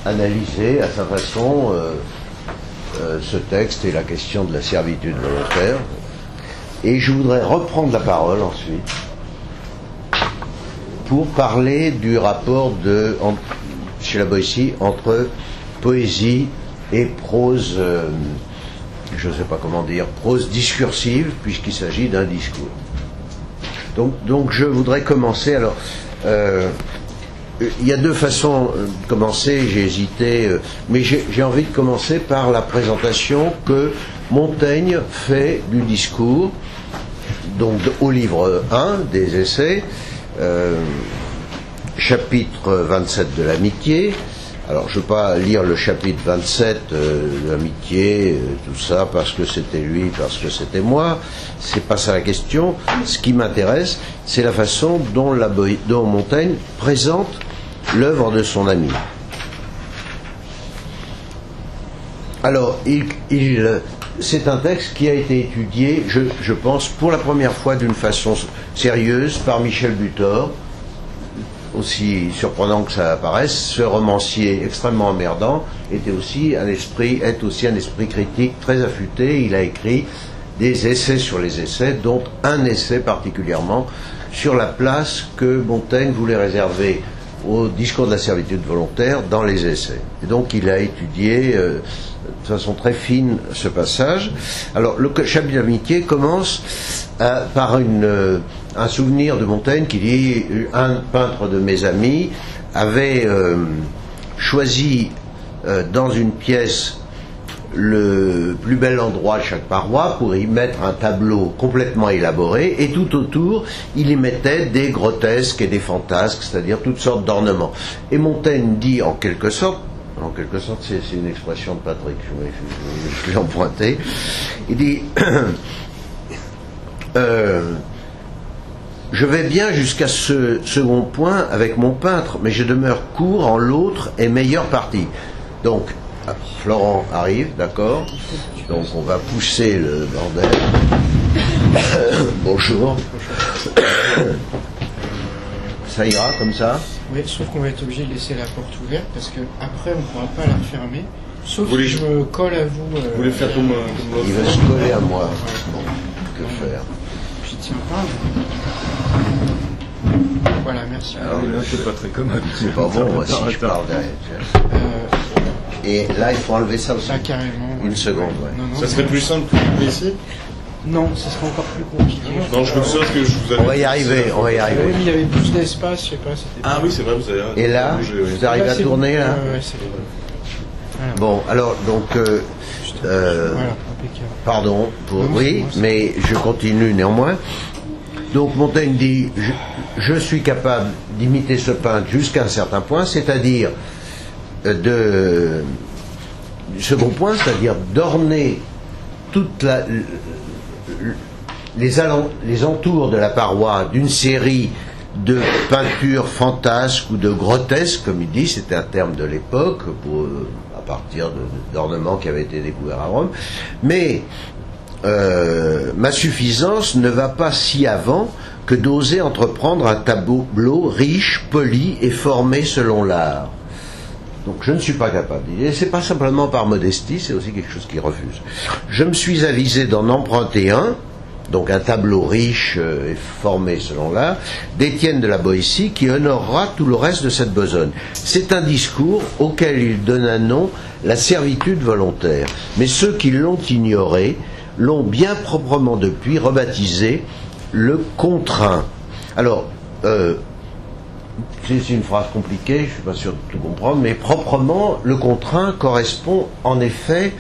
analyser à sa façon ce texte et la question de la servitude volontaire. Et je voudrais reprendre la parole ensuite pour parler du rapport chez la Boétie entre poésie et prose, je ne sais pas comment dire, prose discursive, puisqu'il s'agit d'un discours. Donc je voudrais commencer. Alors, il y a deux façons de commencer, j'ai hésité, mais j'ai envie de commencer par la présentation que Montaigne fait du discours, donc au livre 1 des essais, chapitre 27 de l'amitié. Alors je ne vais pas lire le chapitre 27 de l'amitié, tout ça, parce que c'était lui, parce que c'était moi, c'est pas ça la question. Ce qui m'intéresse, c'est la façon dont Montaigne présente l'œuvre de son ami. Alors, c'est un texte qui a été étudié, je pense, pour la première fois d'une façon sérieuse par Michel Butor. Aussi surprenant que ça apparaisse, ce romancier extrêmement emmerdant est aussi un esprit critique très affûté. Il a écrit des essais sur les essais, dont un essai particulièrement sur la place que Montaigne voulait réserver au discours de la servitude volontaire dans les essais. Et donc il a étudié de façon très fine ce passage. Alors le chapitre d'amitié commence par un souvenir de Montaigne qui dit: un peintre de mes amis avait choisi dans une pièce le plus bel endroit de chaque paroi pour y mettre un tableau complètement élaboré, et tout autour il y mettait des grotesques et des fantasques, c'est-à-dire toutes sortes d'ornements. Et Montaigne dit en quelque sorte, c'est une expression de Patrick, je l'ai emprunté, il dit je vais bien jusqu'à ce second point avec mon peintre, mais je demeure court en l'autre et meilleure partie. Donc Florent arrive, d'accord, donc on va pousser le bordel. Bonjour. Ça ira comme ça? Oui, sauf qu'on va être obligé de laisser la porte ouverte parce que après on ne pourra pas la refermer. Sauf si je me colle à vous. Vous voulez faire comme il va se coller à moi. Bon, que faire? J'y tiens pas. Voilà, merci. Alors là, c'est pas très commode. C'est pas bon, moi, si je parle derrière. Et là, il faut enlever ça aussi. Là, carrément. Une seconde, ouais. Non, ça serait plus simple que vous laissiez? Non, ce serait encore plus compliqué. Non, je me souviens que je vous avais... On va y arriver. Oui, mais il y avait plus d'espace, je sais pas. Ah oui, c'est vrai, vous avez... Et là, vous arrivez à tourner, là? Ouais, c'est bon. Voilà. Bon, alors, donc... voilà, impeccable. Pardon, oui, mais je continue néanmoins. Donc Montaigne dit, je suis capable d'imiter ce peintre jusqu'à un certain point, c'est-à-dire du second point, c'est-à-dire d'orner toute les entours de la paroi d'une série de peintures fantasques ou de grotesques, comme il dit, c'était un terme de l'époque, à partir d'ornements qui avaient été découverts à Rome, mais ma suffisance ne va pas si avant que d'oser entreprendre un tableau riche, poli et formé selon l'art. Donc je ne suis pas capable. Et c'est pas simplement par modestie, c'est aussi quelque chose qu'il refuse. Je me suis avisé d'en emprunter un, donc un tableau riche et formé selon l'art, d'Étienne de la Boétie, qui honorera tout le reste de cette besogne. C'est un discours auquel il donne un nom, la servitude volontaire. Mais ceux qui l'ont ignoré l'ont bien proprement depuis rebaptisé le contraint. Alors, c'est une phrase compliquée, je ne suis pas sûr de tout comprendre, mais proprement, le contraint correspond en effet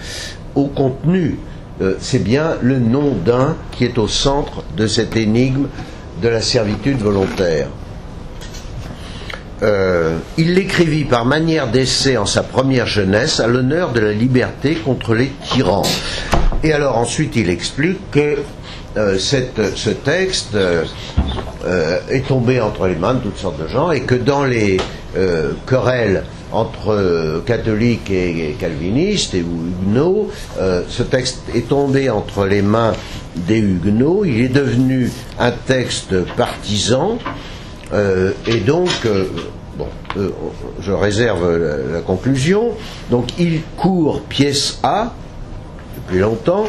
au contenu. C'est bien le nom d'un qui est au centre de cette énigme de la servitude volontaire. Il l'écrivit par manière d'essai en sa première jeunesse à l'honneur de la liberté contre les tyrans. Et alors ensuite il explique que ce texte est tombé entre les mains de toutes sortes de gens et que dans les querelles entre catholiques et calvinistes et huguenots, ce texte est tombé entre les mains des huguenots, il est devenu un texte partisan et donc Bon, je réserve la conclusion. Donc, il court pièce A, depuis longtemps,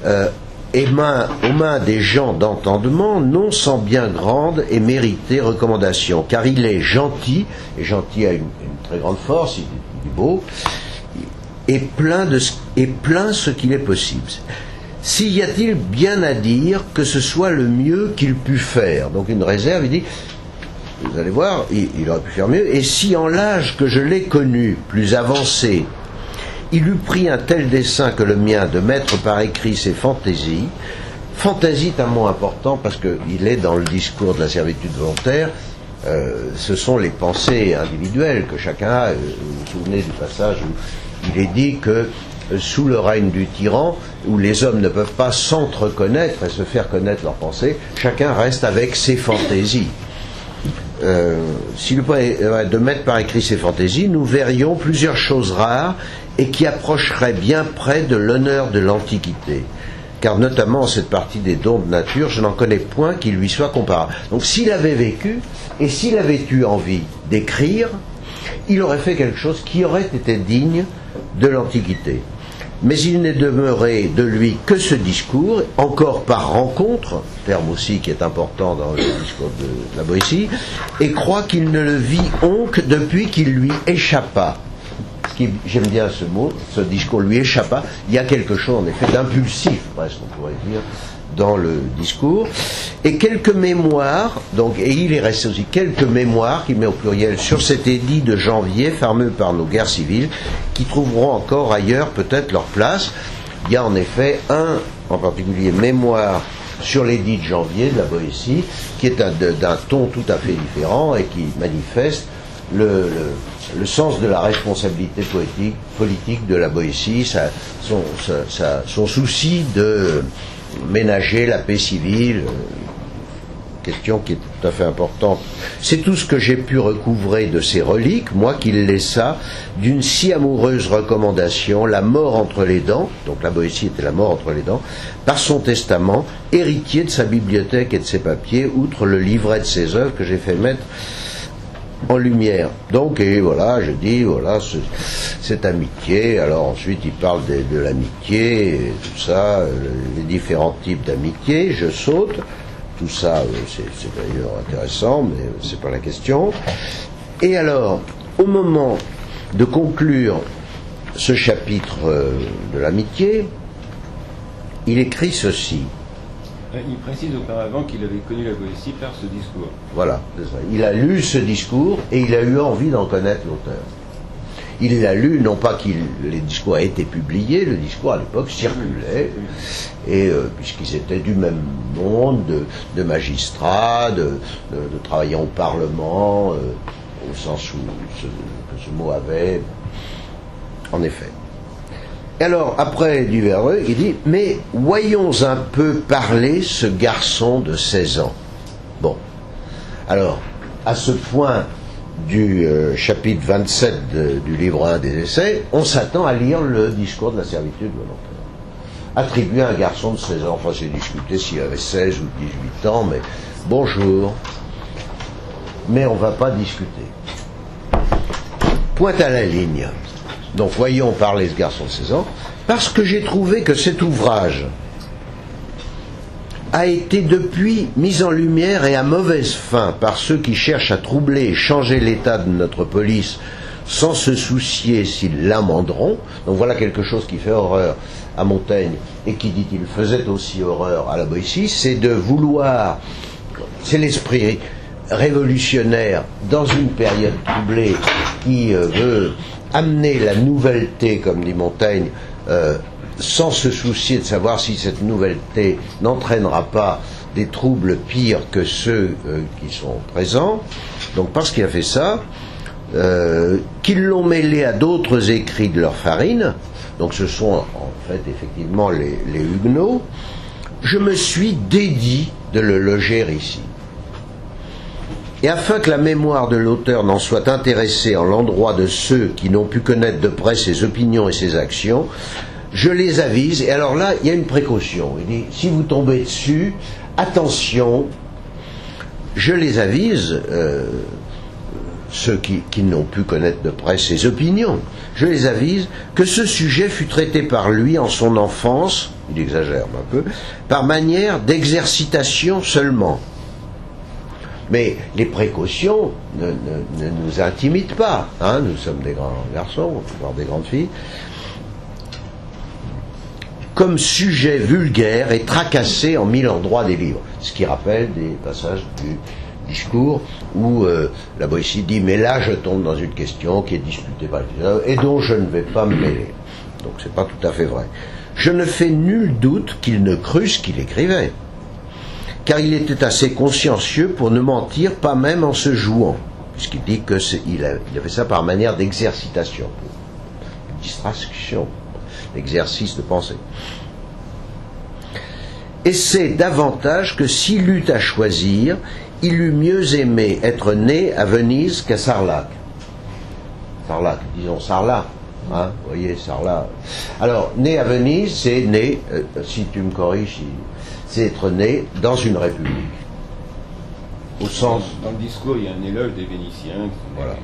aux mains des gens d'entendement, non sans bien grande et méritée recommandation, car il est gentil, et gentil a une très grande force, il est beau, et plein ce qu'il est possible. S'il y a-t-il bien à dire que ce soit le mieux qu'il pût faire? Donc une réserve, il dit, vous allez voir, il aurait pu faire mieux, et si en l'âge que je l'ai connu, plus avancé, il eût pris un tel dessein que le mien de mettre par écrit ses fantaisies. Fantaisie est un mot important parce qu'il est dans le discours de la servitude volontaire. Ce sont les pensées individuelles que chacun a. Vous vous souvenez du passage où il est dit que sous le règne du tyran, où les hommes ne peuvent pas s'entreconnaître et se faire connaître leurs pensées, chacun reste avec ses fantaisies. Si le point est de mettre par écrit ses fantaisies, nous verrions plusieurs choses rares et qui approcheraient bien près de l'honneur de l'Antiquité. Car notamment en cette partie des dons de nature, je n'en connais point qui lui soit comparable. Donc s'il avait vécu, et s'il avait eu envie d'écrire, il aurait fait quelque chose qui aurait été digne de l'Antiquité. Mais il n'est demeuré de lui que ce discours, encore par rencontre, terme aussi qui est important dans le discours de la Boétie, et croit qu'il ne le vit onque depuis qu'il lui échappa. J'aime bien ce mot, ce discours lui échappa. Il y a quelque chose en effet d'impulsif, presque on pourrait dire, dans le discours. Et quelques mémoires, donc, et il est resté aussi quelques mémoires, qu'il met au pluriel, sur cet édit de janvier, fameux par nos guerres civiles, qui trouveront encore ailleurs peut-être leur place. Il y a en effet un, en particulier, mémoire sur l'édit de janvier de la Boétie, qui est d'un ton tout à fait différent et qui manifeste le sens de la responsabilité politique de la Boétie, son souci de ménager la paix civile, question qui est tout à fait importante. C'est tout ce que j'ai pu recouvrer de ces reliques, moi qui le laissa d'une si amoureuse recommandation, la mort entre les dents, donc la Boétie était la mort entre les dents, par son testament, héritier de sa bibliothèque et de ses papiers, outre le livret de ses œuvres que j'ai fait mettre en lumière. Donc, et voilà, je dis, voilà, cette amitié. Alors ensuite, il parle de l'amitié, et tout ça, les différents types d'amitié. Je saute. Tout ça, c'est d'ailleurs intéressant, mais c'est pas la question. Et alors, au moment de conclure ce chapitre de l'amitié, il écrit ceci. Il précise auparavant qu'il avait connu la Boétie par ce discours. Voilà, c'est ça. Il a lu ce discours et il a eu envie d'en connaître l'auteur. Il l'a lu, non pas les discours aient été publiés, le discours à l'époque circulait, et puisqu'ils étaient du même monde, de magistrats, de travaillant au Parlement, au sens que ce mot avait, en effet. Et alors, après du Verreux, il dit, mais voyons un peu parler ce garçon de 16 ans. Bon. Alors, à ce point du chapitre 27 du livre 1 des Essais, on s'attend à lire le discours de la servitude volontaire. Attribué à un garçon de 16 ans, enfin c'est discuté s'il avait 16 ou 18 ans, mais bonjour. Mais on ne va pas discuter. Pointe à la ligne. Donc voyons parler ce garçon de 16 ans, parce que j'ai trouvé que cet ouvrage a été depuis mis en lumière et à mauvaise fin par ceux qui cherchent à troubler et changer l'état de notre police sans se soucier s'ils l'amenderont. Donc voilà quelque chose qui fait horreur à Montaigne et qui, dit-il, faisait aussi horreur à la Boétie, c'est de vouloir, c'est l'esprit révolutionnaire dans une période troublée qui veut amener la nouvelleté, comme dit Montaigne, sans se soucier de savoir si cette nouvelleté n'entraînera pas des troubles pires que ceux qui sont présents. Donc parce qu'il a fait ça, qu'ils l'ont mêlé à d'autres écrits de leur farine, donc ce sont en fait effectivement les Huguenots, je me suis dédié de le loger ici. Et afin que la mémoire de l'auteur n'en soit intéressée en l'endroit de ceux qui n'ont pu connaître de près ses opinions et ses actions, je les avise. Et alors là, il y a une précaution. Il dit, si vous tombez dessus, attention, je les avise, ceux qui n'ont pu connaître de près ses opinions, je les avise que ce sujet fut traité par lui en son enfance, il exagère un peu, par manière d'exercitation seulement. Mais les précautions ne nous intimident pas, hein, nous sommes des grands garçons, voire des grandes filles, comme sujet vulgaire et tracassé en mille endroits des livres, ce qui rappelle des passages du discours où la Boétie dit « mais là je tombe dans une question qui est disputée par les philosophes et dont je ne vais pas me mêler ». Donc c'est pas tout à fait vrai. Je ne fais nul doute qu'il ne crût ce qu'il écrivait, car il était assez consciencieux pour ne mentir pas même en se jouant, puisqu'il dit qu'il a fait ça par manière d'exercitation, distraction, l'exercice de pensée. Et c'est davantage que s'il eut à choisir, il eût mieux aimé être né à Venise qu'à Sarlat. Sarlat, disons Sarlat, hein, vous voyez, Sarlat. Alors, né à Venise, c'est né, si tu me corriges, c'est être né dans une république. Au sens... Dans le discours, il y a un éloge des Vénitiens. Voilà.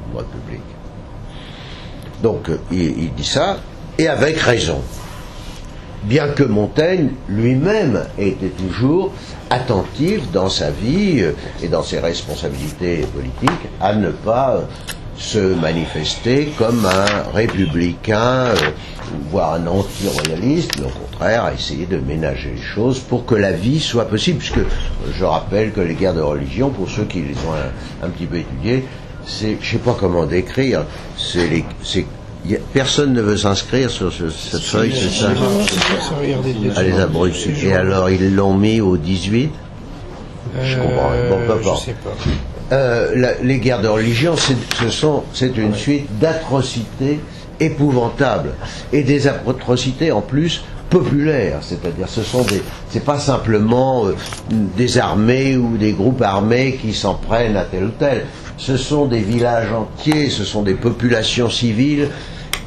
Une république. Donc, il dit ça, et avec raison. Bien que Montaigne lui-même était toujours attentif dans sa vie et dans ses responsabilités politiques à ne pas se manifester comme un républicain, voire un anti-royaliste, mais au contraire à essayer de ménager les choses pour que la vie soit possible, puisque je rappelle que les guerres de religion, pour ceux qui les ont un petit peu étudiées, c'est, je ne sais pas comment décrire, personne ne veut s'inscrire sur cette feuille, c'est ça? Ah, les abrutis. Et alors, ils l'ont mis au 18? Je comprends. Bon, peu importe. Je sais pas. Les guerres de religion, c'est une suite d'atrocités épouvantables. Et des atrocités, en plus, populaires. C'est-à-dire, c'est pas simplement des armées ou des groupes armés qui s'en prennent à tel ou tel. Ce sont des villages entiers, ce sont des populations civiles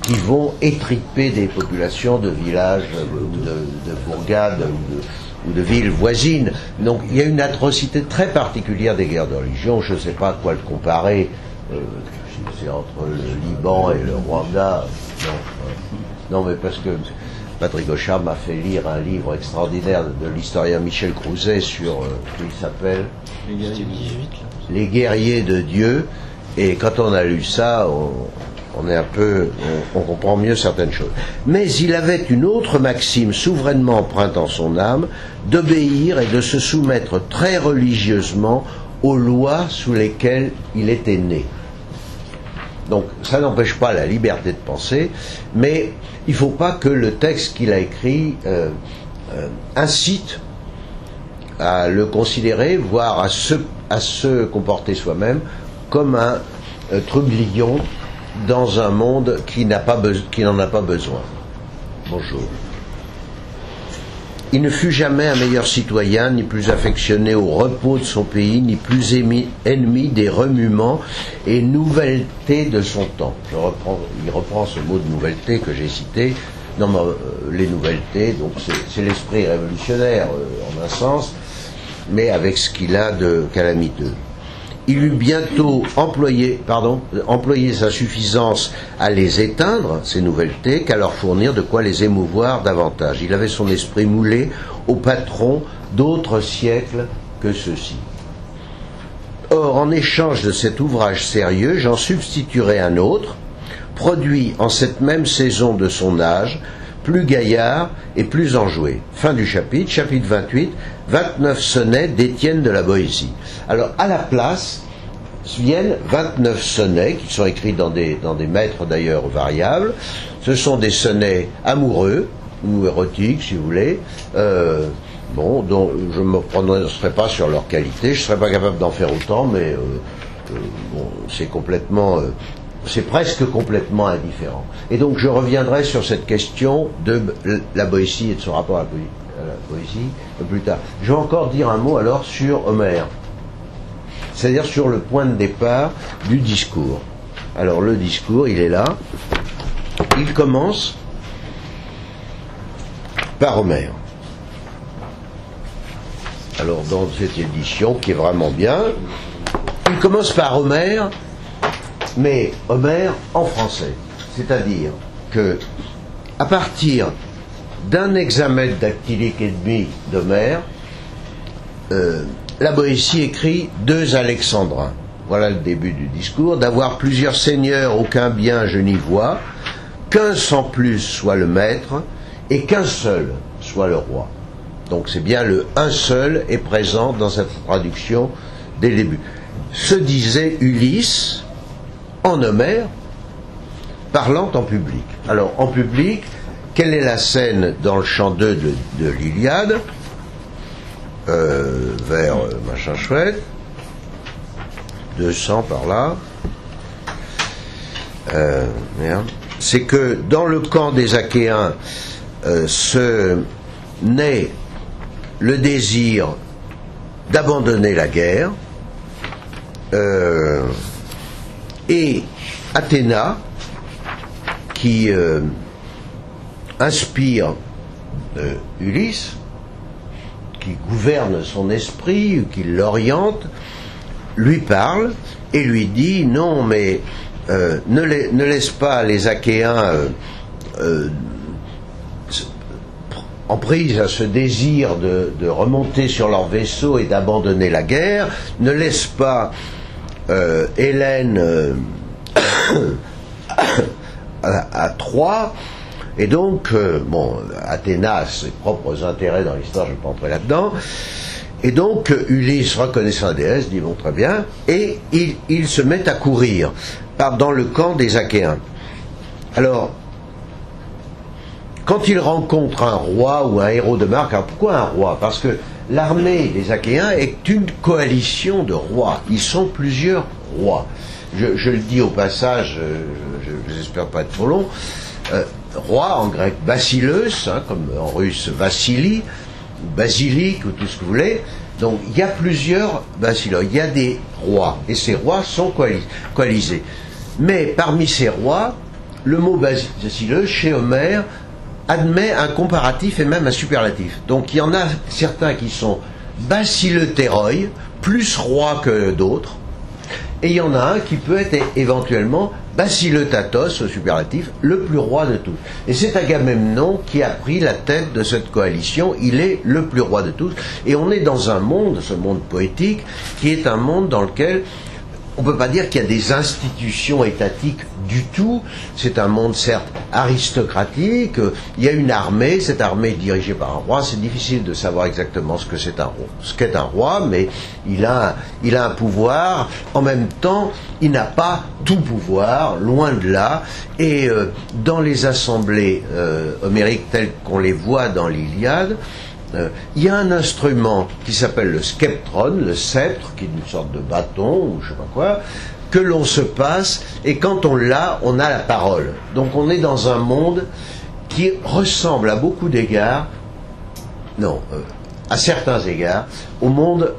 qui vont étriper des populations de villages ou de bourgades ou de villes voisines. Donc il y a une atrocité très particulière des guerres de religion. Je ne sais pas à quoi le comparer. C'est entre le Liban et le Rwanda. Non, mais parce que Patrick Gauchard m'a fait lire un livre extraordinaire de l'historien Michel Crouzet sur, il s'appelle Les guerriers de Dieu. Et quand on a lu ça, on comprend mieux certaines choses. Mais il avait une autre maxime souverainement empreinte en son âme, d'obéir et de se soumettre très religieusement aux lois sous lesquelles il était né. Donc ça n'empêche pas la liberté de penser, mais il ne faut pas que le texte qu'il a écrit incite à le considérer, voire à se comporter soi-même comme un trublion dans un monde qui n'en a pas besoin. Bonjour. Il ne fut jamais un meilleur citoyen, ni plus affectionné au repos de son pays, ni plus ennemi des remuements et nouvelletés de son temps. Il reprend ce mot de nouvelleté que j'ai cité. Non, mais les nouvelletés, donc c'est l'esprit révolutionnaire en un sens, mais avec ce qu'il a de calamiteux. Il eut bientôt employé sa suffisance à les éteindre, ces nouvelletés, qu'à leur fournir de quoi les émouvoir davantage. Il avait son esprit moulé au patron d'autres siècles que ceux-ci. Or, en échange de cet ouvrage sérieux, j'en substituerai un autre, produit en cette même saison de son âge, plus gaillard et plus enjoué. Fin du chapitre 28, 29 sonnets d'Étienne de la Boétie. Alors, à la place, viennent 29 sonnets, qui sont écrits dans des mètres d'ailleurs variables. Ce sont des sonnets amoureux, ou érotiques, si vous voulez, dont je ne me prononcerai pas sur leur qualité, je ne serais pas capable d'en faire autant, mais c'est presque complètement indifférent. Et donc je reviendrai sur cette question de la Boétie et de son rapport à la poésie plus tard. Je vais encore dire un mot alors sur Homère, c'est-à-dire sur le point de départ du discours. Alors le discours, il est là, il commence par Homère. Alors dans cette édition qui est vraiment bien, il commence par Homère, mais Homère en français. C'est-à-dire que, à partir d'un hexamètre dactylique et demi d'Homère, la Boétie écrit 2 alexandrins. Voilà le début du discours. D'avoir plusieurs seigneurs, aucun bien je n'y vois, qu'un sans plus soit le maître, et qu'un seul soit le roi. Donc c'est bien le un seul est présent dans cette traduction dès le début. Se disait Ulysse en Homère, parlant en public. Alors en public, quelle est la scène dans le chant 2 de l'Iliade, vers machin chouette, 200 par là, c'est que dans le camp des Achéens se naît le désir d'abandonner la guerre, et Athéna, qui inspire Ulysse, qui gouverne son esprit, qui l'oriente, lui parle et lui dit non, mais ne laisse pas les Achéens en prise à ce désir de remonter sur leur vaisseau et d'abandonner la guerre, ne laisse pas Hélène à Troie. Et donc, Athéna a ses propres intérêts dans l'histoire, je ne vais pas entrer là-dedans. Et donc, Ulysse, reconnaissant la déesse, dit bon, très bien, et il se met à courir dans le camp des Achéens. Alors, quand il rencontre un roi ou un héros de marque, alors pourquoi un roi? Parce que l'armée des Achéens est une coalition de rois. Ils sont plusieurs rois. Je le dis au passage, j'espère pas être trop long. Roi en grec basileus, comme en russe Vassili, basilique ou tout ce que vous voulez. Donc il y a plusieurs basileus, il y a des rois, et ces rois sont coalisés. Mais parmi ces rois, le mot basileus, chez Homère, admet un comparatif et même un superlatif. Donc il y en a certains qui sont basileuteroi, plus rois que d'autres, et il y en a un qui peut être éventuellement basileutatos, au superlatif, le plus roi de tous. Et c'est Agamemnon qui a pris la tête de cette coalition, il est le plus roi de tous, et on est dans un monde, ce monde poétique, qui est un monde dans lequel on ne peut pas dire qu'il y a des institutions étatiques du tout. C'est un monde certes aristocratique, il y a une armée, cette armée est dirigée par un roi, c'est difficile de savoir exactement ce qu'est un roi, mais il a un pouvoir, en même temps il n'a pas tout pouvoir, loin de là, et dans les assemblées homériques telles qu'on les voit dans l'Iliade, il y a un instrument qui s'appelle le skeptron, le sceptre, qui est une sorte de bâton ou je sais pas quoi, que l'on se passe, et quand on l'a, on a la parole. Donc on est dans un monde qui ressemble à beaucoup d'égards, à certains égards, au monde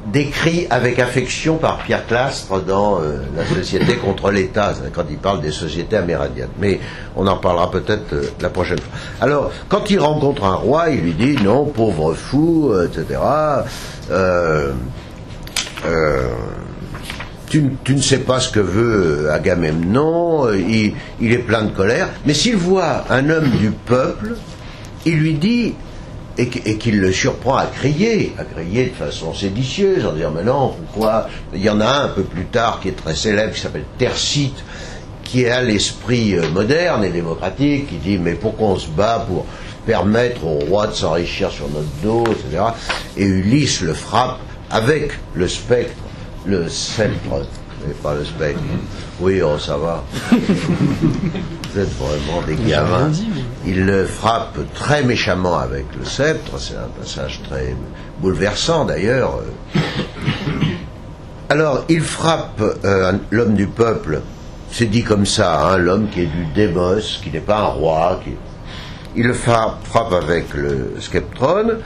décrit avec affection par Pierre Clastre dans La société contre l'État, quand il parle des sociétés amérindiennes. Mais on en parlera peut-être la prochaine fois. Alors, quand il rencontre un roi, il lui dit « Non, pauvre fou, etc. Tu ne sais pas ce que veut Agamemnon, il est plein de colère. » Mais s'il voit un homme du peuple, il lui dit... et qu'il le surprend à crier de façon séditieuse, en disant « Mais non, pourquoi ?» Il y en a un peu plus tard qui est très célèbre, qui s'appelle Thersites, qui a l'esprit moderne et démocratique, qui dit « Mais pourquoi on se bat pour permettre au roi de s'enrichir sur notre dos, etc. » Et Ulysse le frappe avec le spectre, le sceptre, mais pas le spectre. Oui, oh, ça va. Vous êtes vraiment des gamins. Il le frappe très méchamment avec le sceptre, c'est un passage très bouleversant d'ailleurs. Alors, il frappe l'homme du peuple, c'est dit comme ça, l'homme qui est du démos, qui n'est pas un roi, il le frappe avec le skeptron,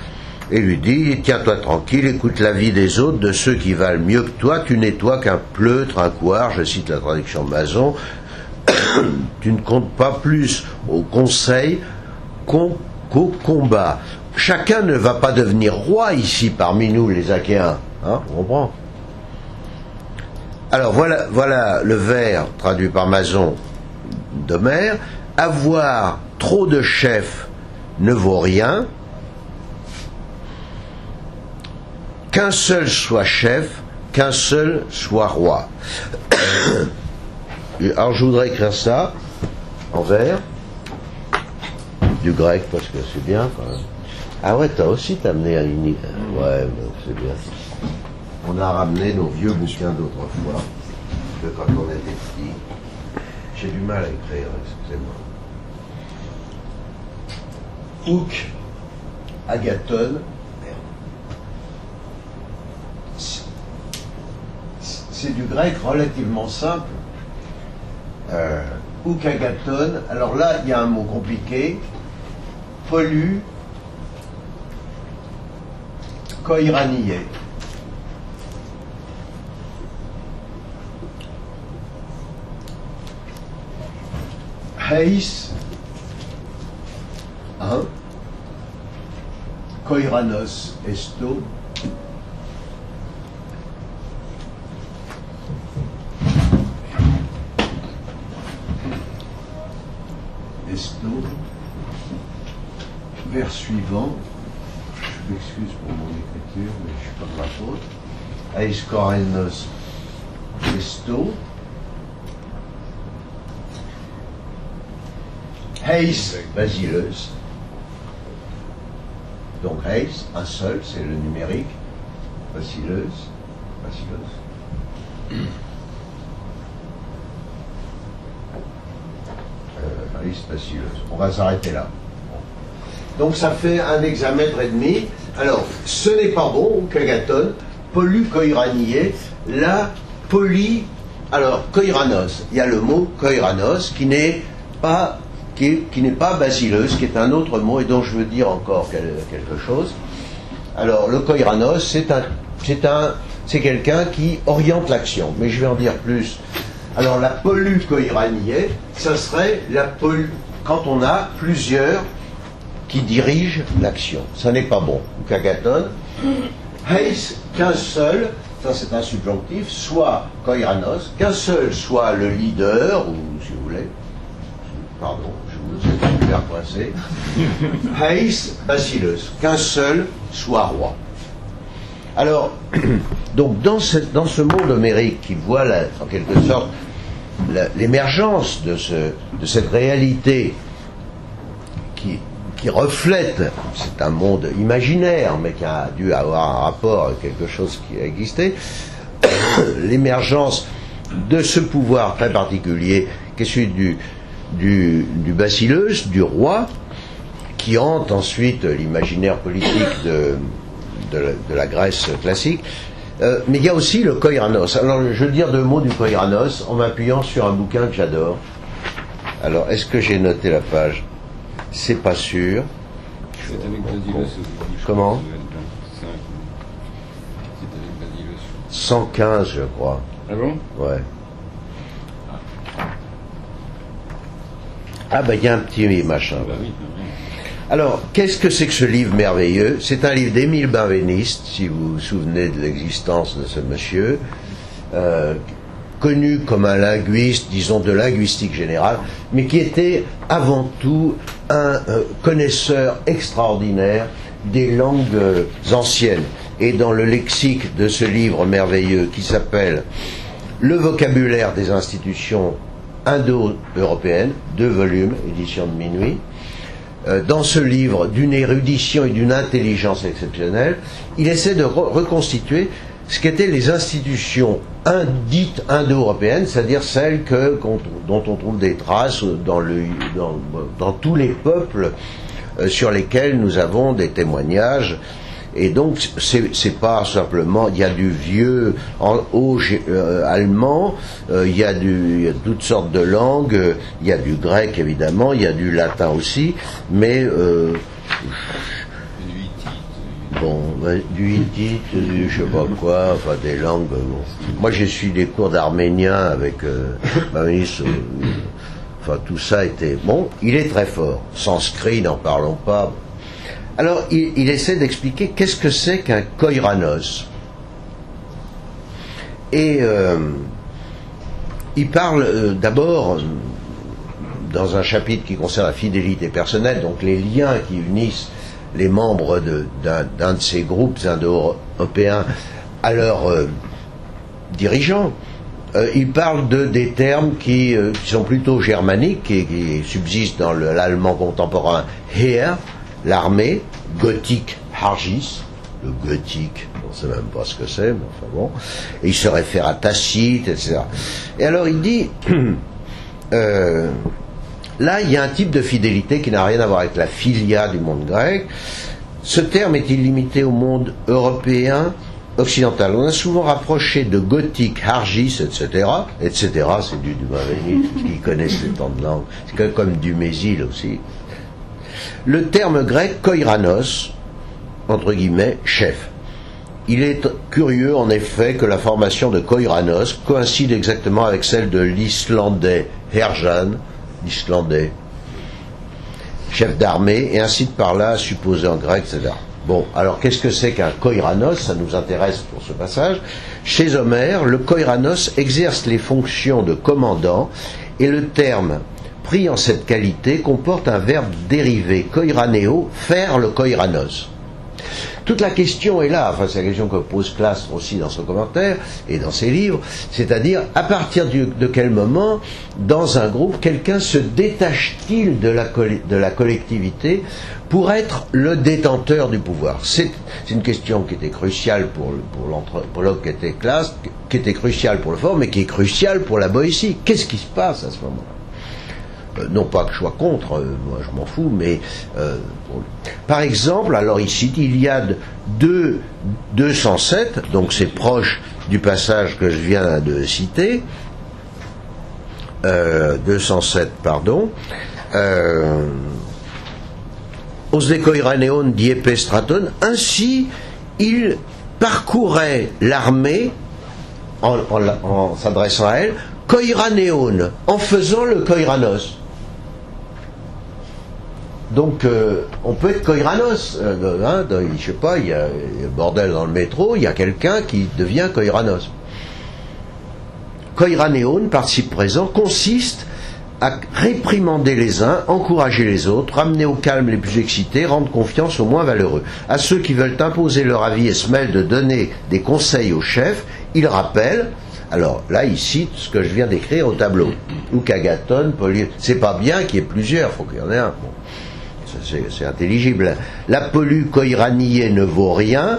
et lui dit « Tiens-toi tranquille, écoute la vie des autres, de ceux qui valent mieux que toi, tu n'es toi qu'un pleutre, un couard », je cite la traduction de Mason, « tu ne comptes pas plus au conseil qu'au combat. Chacun ne va pas devenir roi ici parmi nous, les Achéens, on comprend. Alors voilà le vers traduit par Mazon d'Homère. Avoir trop de chefs ne vaut rien. Qu'un seul soit chef, qu'un seul soit roi. Alors je voudrais écrire ça en vers, du grec parce que c'est bien quand même. Ah ouais, t'as aussi amené à une... Ouais, c'est bien. On a ramené nos vieux bouquins d'autrefois, de quand on était petit. J'ai du mal à écrire, excusez-moi. Hook, Agathon. C'est du grec relativement simple. Hook, Agathon. Alors là, il y a un mot compliqué. Pollu, koiranié. Heis, hein? Koiranos esto. Esto. Vers suivant. Je m'excuse pour mon écriture, mais je ne suis pas de ma faute. Heis koiranos esto. Heis basileus. Donc Heis, un seul, c'est le numérique. Basileus. Heis basileus. On va s'arrêter là. Donc ça fait un hexamètre et demi. Alors, ce n'est pas bon, Kagaton, pollu koiranié, là, poli, alors, koiranos, il y a le mot koiranos qui n'est pas basileus, qui est un autre mot et dont je veux dire encore quelque chose. Alors, le koiranos, c'est quelqu'un qui oriente l'action, mais je vais en dire plus. Alors, la pollu koiranié, ça serait quand on a plusieurs qui dirigent l'action. Ça n'est pas bon. Kagaton. Heis, qu'un seul, ça c'est un subjonctif, soit koiranos, qu'un seul soit le leader, ou si vous voulez, pardon, je vous ai faire coincer. Heis basileus, qu'un seul soit roi. Alors, donc dans ce monde homérique qui voit en quelque sorte l'émergence de cette réalité qui reflète, c'est un monde imaginaire, mais qui a dû avoir un rapport avec quelque chose qui a existé, l'émergence de ce pouvoir très particulier qui est celui du basileus, du roi, qui hante ensuite l'imaginaire politique de la Grèce classique. Mais il y a aussi le koiranos. Alors je veux dire deux mots du koiranos en m'appuyant sur un bouquin que j'adore. Alors est-ce que j'ai noté la page ? C'est pas sûr. C'est avec Basileus. Comment ? C'est avec Basileus. 115, je crois. Ah bon ? Ouais. Ah ben il y a un petit machin. Bah oui, Alors, qu'est-ce que c'est que ce livre merveilleux ? C'est un livre d'Émile Benveniste, si vous vous souvenez de l'existence de ce monsieur, connu comme un linguiste, disons de linguistique générale, mais qui était avant tout un connaisseur extraordinaire des langues anciennes. Et dans le lexique de ce livre merveilleux qui s'appelle Le vocabulaire des institutions indo-européennes, 2 volumes, édition de minuit, dans ce livre d'une érudition et d'une intelligence exceptionnelle, il essaie de reconstituer ce qu'étaient les institutions dites indo-européennes, c'est-à-dire celles dont on trouve des traces dans tous les peuples sur lesquels nous avons des témoignages. Et donc, c'est pas simplement, il y a du vieux allemand, il y a toutes sortes de langues, il y a du grec évidemment, il y a du latin aussi, mais du hittite, du je sais pas quoi, enfin des langues. Bon. Moi j'ai suivi des cours d'arménien avec ma ministre. Enfin tout ça était bon. Il est très fort. Sanskrit, n'en parlons pas. Alors il essaie d'expliquer qu'est-ce que c'est qu'un koiranos. Et il parle d'abord, dans un chapitre qui concerne la fidélité personnelle, donc les liens qui unissent les membres d'un de ces groupes indo-européens à leurs dirigeants. Il parle des termes qui sont plutôt germaniques et qui subsistent dans l'allemand contemporain Heer, l'armée, gothique, Hargis, le gothique, on ne sait même pas ce que c'est, mais enfin bon, et il se réfère à Tacite, etc. Et alors il dit, là il y a un type de fidélité qui n'a rien à voir avec la philia du monde grec. Ce terme est-il limité au monde européen, occidental? On a souvent rapproché de gothique, Hargis, etc., c'est du Mavénite, qui connaissent les temps de langue, c'est comme du Mésil aussi. Le terme grec koiranos, entre guillemets, chef. Il est curieux en effet que la formation de koiranos coïncide exactement avec celle de l'islandais Herjan, l'islandais, chef d'armée, et incite par là à supposer en grec, etc. Bon, alors qu'est-ce que c'est qu'un koiranos? Ça nous intéresse pour ce passage. Chez Homère, le koiranos exerce les fonctions de commandant, et le terme pris en cette qualité comporte un verbe dérivé, koiraneo, faire le koiranos. Toute la question est là, enfin c'est la question que pose Clastre aussi dans son commentaire et dans ses livres, c'est-à-dire à partir de quel moment, dans un groupe, quelqu'un se détache-t-il de la collectivité pour être le détenteur du pouvoir? C'est une question qui était cruciale pour l'anthropologue qui était Clastre, qui était cruciale pour le Fort, mais qui est cruciale pour la Boétie. Qu'est-ce qui se passe à ce moment-là? Non pas que je sois contre, moi je m'en fous, mais par exemple, alors ici, Iliade 207, donc c'est proche du passage que je viens de citer, 207, pardon, Os de koiraneon diepes straton, ainsi il parcourait l'armée en s'adressant à elle, koiraneon, en faisant le koiranos. Donc, on peut être koiranos. Je sais pas, il y a le bordel dans le métro, il y a quelqu'un qui devient koiranos. Koiraneon, participe présent, consiste à réprimander les uns, encourager les autres, ramener au calme les plus excités, rendre confiance aux moins valeureux. À ceux qui veulent imposer leur avis et se mêlent de donner des conseils au chef, il rappelle. Alors là, il cite ce que je viens d'écrire au tableau. Ou qu'Agathon, c'est pas bien qu'il y ait plusieurs, il faut qu'il y en ait un. Bon. C'est intelligible. La pollu koiranié ne vaut rien,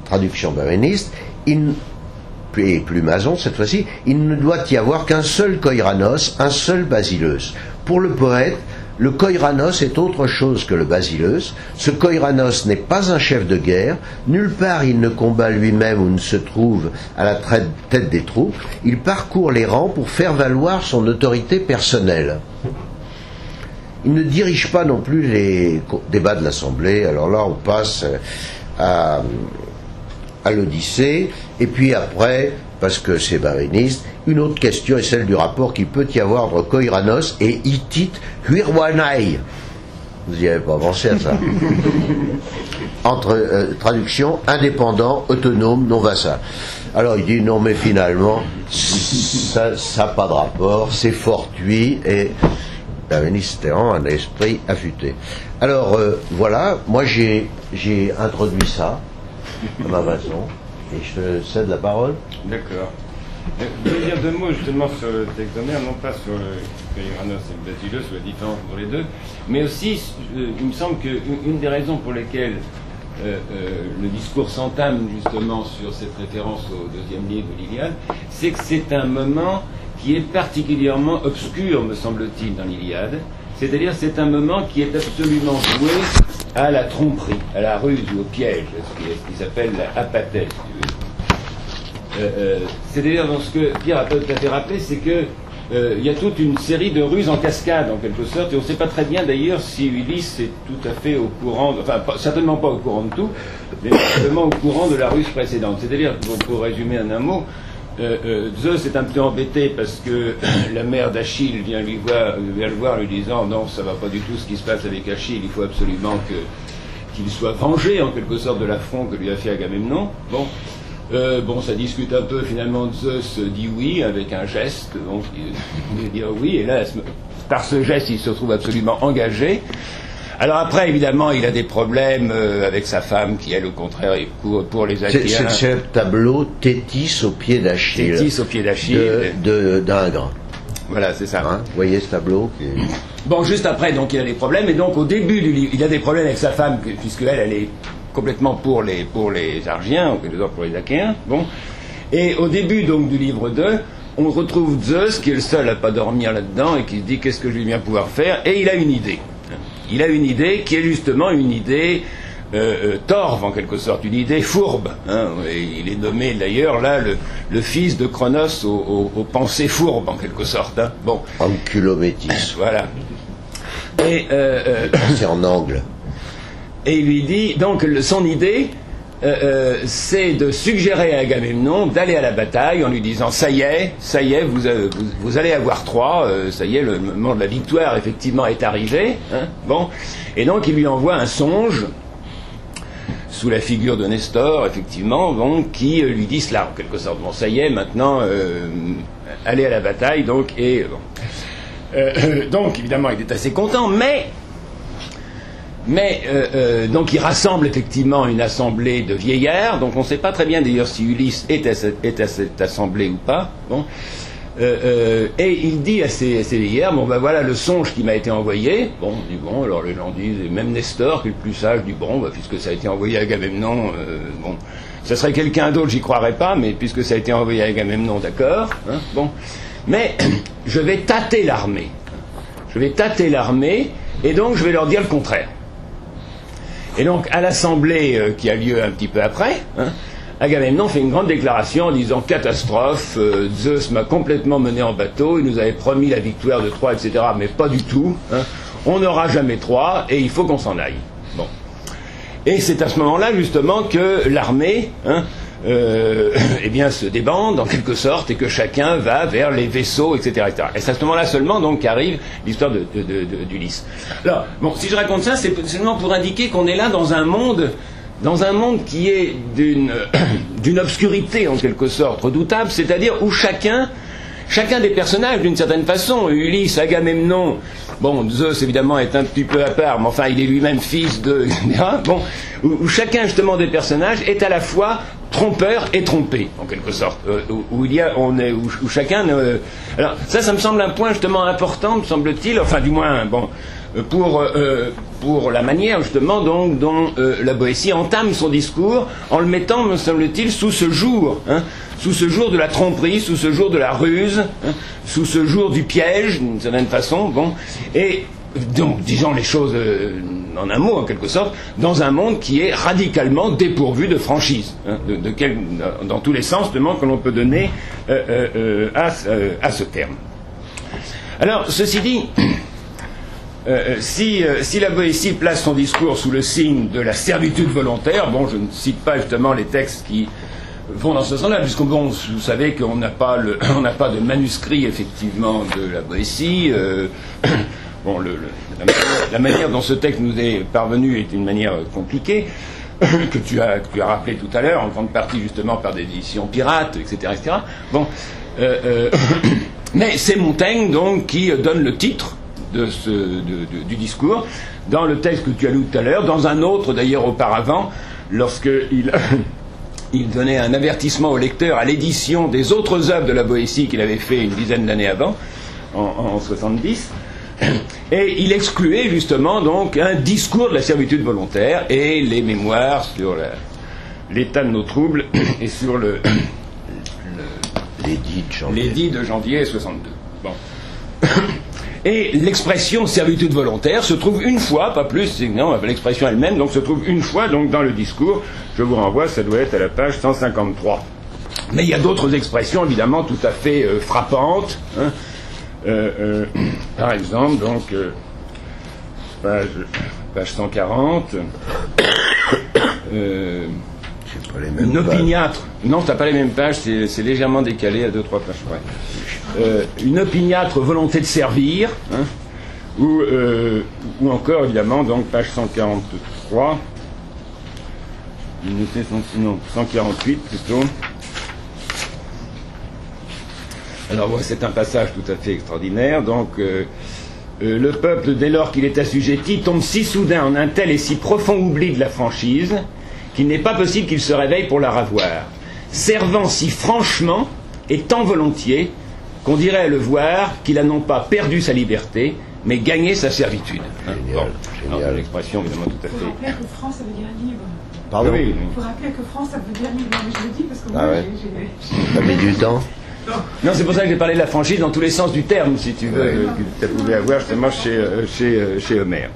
traduction bavéniste, et plus mason cette fois-ci, il ne doit y avoir qu'un seul koiranos, un seul basileus. Pour le poète, le koiranos est autre chose que le basileus. Ce koiranos n'est pas un chef de guerre, nulle part il ne combat lui-même ou ne se trouve à la tête des troupes, il parcourt les rangs pour faire valoir son autorité personnelle. Il ne dirige pas non plus les débats de l'Assemblée. Alors là, on passe à l'Odyssée. Et puis après, parce que c'est bavéniste, une autre question est celle du rapport qu'il peut y avoir entre koiranos et hittite huirwanai. Vous n'y avez pas pensé à ça. Entre traduction, indépendant, autonome, non vassal. Alors il dit non, mais finalement, ça n'a pas de rapport, c'est fortuit et bavéniste un esprit affûté. Alors voilà, moi j'ai introduit ça à ma façon et je te cède la parole. D'accord. Je vais dire deux mots justement sur le texte d'Homère, non pas sur le koiranos et le basileus, sur la différence entre les deux, mais aussi il me semble qu'une des raisons pour lesquelles le discours s'entame justement sur cette référence au deuxième livre de l'Iliade, c'est que c'est un moment qui est particulièrement obscur, me semble-t-il, dans l'Iliade. C'est-à-dire c'est un moment qui est absolument voué à la tromperie, à la ruse ou au piège, ce qui s'appelle la apathèse. C'est-à-dire dans ce que Pierre a peut-être fait rappeler, c'est que il y a toute une série de ruses en cascade en quelque sorte, et on ne sait pas très bien d'ailleurs si Ulysse est tout à fait au courant, certainement pas au courant de tout, mais certainement au courant de la ruse précédente. C'est-à-dire, pour résumer en un mot, Zeus est un peu embêté parce que la mère d'Achille vient le voir lui disant non, ça va pas du tout ce qui se passe avec Achille, il faut absolument qu'il soit vengé en quelque sorte de l'affront que lui a fait Agamemnon. Bon, Bon, ça discute un peu, finalement, Zeus dit oui, avec un geste, donc il veut dire oui, et là, par ce geste, il se trouve absolument engagé. Alors après, évidemment, il a des problèmes avec sa femme, qui, elle, au contraire, est pour les Achéens. C'est le tableau Thétis au pied d'Achille. Thétis au pied d'Achille. d'Ingres. Voilà, c'est ça. Hein, vous voyez ce tableau qui est... Bon, juste après, donc, il a des problèmes, et donc, au début du livre, il a des problèmes avec sa femme, puisqu'elle, elle est complètement pour les Argiens, ou quelque chose pour les Achéens. Bon. Et au début, donc, du livre 2, on retrouve Zeus, qui est le seul à pas dormir là-dedans, et qui se dit qu'est-ce que je vais bien pouvoir faire, et il a une idée. Il a une idée qui est justement une idée torve, en quelque sorte, une idée fourbe. Hein, et il est nommé d'ailleurs là le fils de Cronos aux pensées fourbes, en quelque sorte. Hein. Bon. Anculométis. Voilà. Et c'est en angle. Et il lui dit donc son idée. C'est de suggérer à Agamemnon d'aller à la bataille en lui disant ça y est, vous allez avoir Troie, ça y est, le moment de la victoire effectivement est arrivé. Hein, bon, et donc il lui envoie un songe sous la figure de Nestor, effectivement, bon, qui lui dit cela en quelque sorte. Bon, ça y est, maintenant, allez à la bataille, donc et bon. Donc évidemment, il est assez content, mais donc il rassemble effectivement une assemblée de vieillards, donc on ne sait pas très bien d'ailleurs si Ulysse est à cette assemblée ou pas. Bon. Et il dit à ces vieillards, bon ben voilà le songe qui m'a été envoyé. Bon, on dit bon, alors les gens disent, et même Nestor, qui est le plus sage, dit bon, ben, puisque ça a été envoyé à Agamemnon, bon, ça serait quelqu'un d'autre, j'y croirais pas, mais puisque ça a été envoyé à Agamemnon, d'accord. Hein, bon, mais je vais tâter l'armée. Et donc je vais leur dire le contraire. Et donc, à l'assemblée qui a lieu un petit peu après, hein, Agamemnon fait une grande déclaration en disant « Catastrophe, Zeus m'a complètement mené en bateau, il nous avait promis la victoire de Troie, etc. Mais pas du tout. Hein, on n'aura jamais Troie et il faut qu'on s'en aille. » Bon. Et c'est à ce moment-là, justement, que l'armée eh bien, se débande, en quelque sorte, et que chacun va vers les vaisseaux, etc. etc. Et c'est à ce moment-là seulement donc qu'arrive l'histoire d'Ulysse. Alors, bon, si je raconte ça, c'est seulement pour indiquer qu'on est là dans un monde qui est d'une obscurité, en quelque sorte, redoutable, c'est-à-dire où chacun des personnages, d'une certaine façon, Ulysse, Agamemnon, bon, Zeus, évidemment, est un petit peu à part, mais enfin, il est lui-même fils de... Bon, où chacun, justement, des personnages est à la fois trompeur et trompé, en quelque sorte. Où chacun... Alors, ça me semble un point, justement, important, me semble-t-il, enfin, du moins, bon... Pour la manière justement dont la Boétie entame son discours en le mettant, me semble-t-il, sous ce jour de la tromperie, sous ce jour de la ruse, hein, sous ce jour du piège, d'une certaine façon, bon, et donc disons les choses en un mot en quelque sorte, dans un monde qui est radicalement dépourvu de franchise, hein, dans tous les sens de que l'on peut donner à ce terme. Alors, ceci dit, si la Boétie place son discours sous le signe de la servitude volontaire, bon, je ne cite pas justement les textes qui vont dans ce sens-là, puisque bon, vous savez qu'on n'a pas de manuscrit effectivement de la Boétie. Bon, la manière dont ce texte nous est parvenu est une manière compliquée, que tu as rappelé tout à l'heure, en grande partie justement par des éditions pirates, etc., etc. Bon, mais c'est Montaigne donc qui donne le titre du discours, dans le texte que tu as lu tout à l'heure, dans un autre d'ailleurs auparavant, lorsqu'il il donnait un avertissement au lecteur à l'édition des autres œuvres de la Boétie qu'il avait fait une dizaine d'années avant, en 70, et il excluait justement donc un discours de la servitude volontaire et les mémoires sur l'état de nos troubles et sur l'édit de janvier 62. Bon. Et l'expression servitude volontaire se trouve une fois, pas plus, non, l'expression elle-même, donc se trouve une fois donc dans le discours. Je vous renvoie, ça doit être à la page 153. Mais il y a d'autres expressions évidemment tout à fait frappantes. Hein. Par exemple, donc page 140. Une opiniâtre. Non, t'as pas les mêmes pages, c'est légèrement décalé à 2-3 pages près. Une opiniâtre volonté de servir, hein, ou encore évidemment donc page 143. non, 148 plutôt. Alors voilà, c'est un passage tout à fait extraordinaire. Donc, le peuple, dès lors qu'il est assujetti, tombe si soudain en un tel et si profond oubli de la franchise qu'il n'est pas possible qu'il se réveille pour la ravoir, servant si franchement et tant volontiers qu'on dirait à le voir qu'il a non pas perdu sa liberté, mais gagné sa servitude. Génial, Bon, génial. l'expression évidemment tout à Il faut fait. rappeler que France, ça veut dire libre. Pardon? Oui, Il faut rappeler que France, ça veut dire libre. Mais je le dis parce que Ah moi, ouais. j'ai... Ça met du temps. Non, c'est pour ça que j'ai parlé de la franchise dans tous les sens du terme, si tu veux, que tu pouvais avoir justement chez Homère.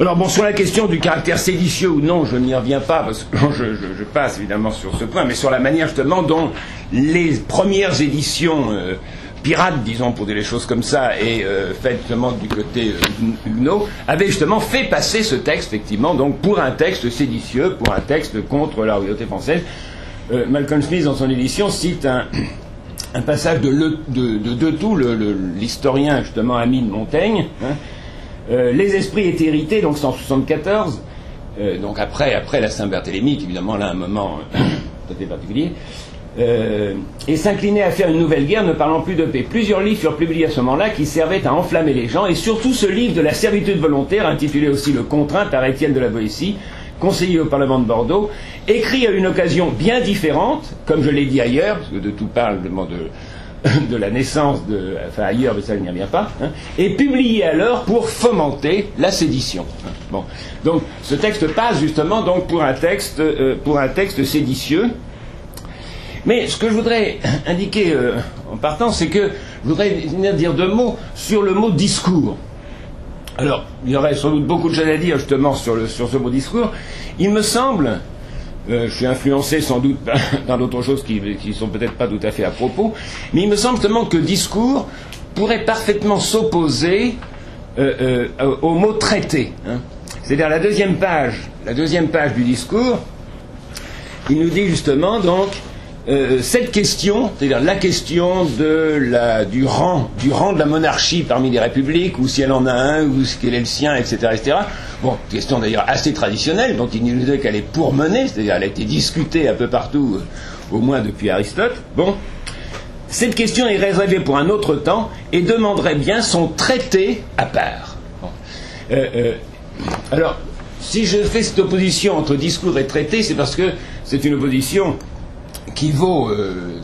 Alors bon, sur la question du caractère séditieux ou non, je n'y reviens pas, parce que je passe évidemment sur ce point, mais sur la manière justement dont les premières éditions pirates, disons, pour dire les choses comme ça, et faites justement du côté Huguenot, avaient justement fait passer ce texte, effectivement, donc pour un texte séditieux, pour un texte contre la royauté française. Malcolm Smith, dans son édition, cite un passage de Tout, l'historien justement ami de Montaigne. Les esprits étaient irrités, donc 174, donc après la Saint-Barthélemy, qui évidemment là un moment tout à fait particulier, et s'inclinaient à faire une nouvelle guerre, ne parlant plus de paix. Plusieurs livres furent publiés à ce moment-là qui servaient à enflammer les gens, et surtout ce livre de la servitude volontaire, intitulé aussi Le Contraint par Étienne de la Boétie, conseiller au Parlement de Bordeaux, écrit à une occasion bien différente, comme je l'ai dit ailleurs, parce que de Tout parle de la naissance enfin ailleurs, mais ça je n'y reviens pas, et publié alors pour fomenter la sédition. Bon, donc ce texte passe justement donc pour un texte séditieux. Mais ce que je voudrais indiquer en partant, c'est que je voudrais venir dire deux mots sur le mot discours. Alors, il y aurait sans doute beaucoup de choses à dire justement sur ce mot discours. Il me semble, je suis influencé sans doute par d'autres choses qui sont peut-être pas tout à fait à propos, mais il me semble justement que discours pourrait parfaitement s'opposer au mot traité. C'est-à-dire la deuxième page du discours, il nous dit justement donc cette question, c'est-à-dire la question du rang de la monarchie parmi les républiques, ou si elle en a un, ou quel est le sien, etc., etc. Bon, question d'ailleurs assez traditionnelle, dont il nous dit qu'elle est pourmenée, c'est-à-dire elle a été discutée un peu partout, au moins depuis Aristote. Bon, cette question est réservée pour un autre temps et demanderait bien son traité à part. Bon. Alors, si je fais cette opposition entre discours et traité, c'est parce que c'est une opposition qui vaut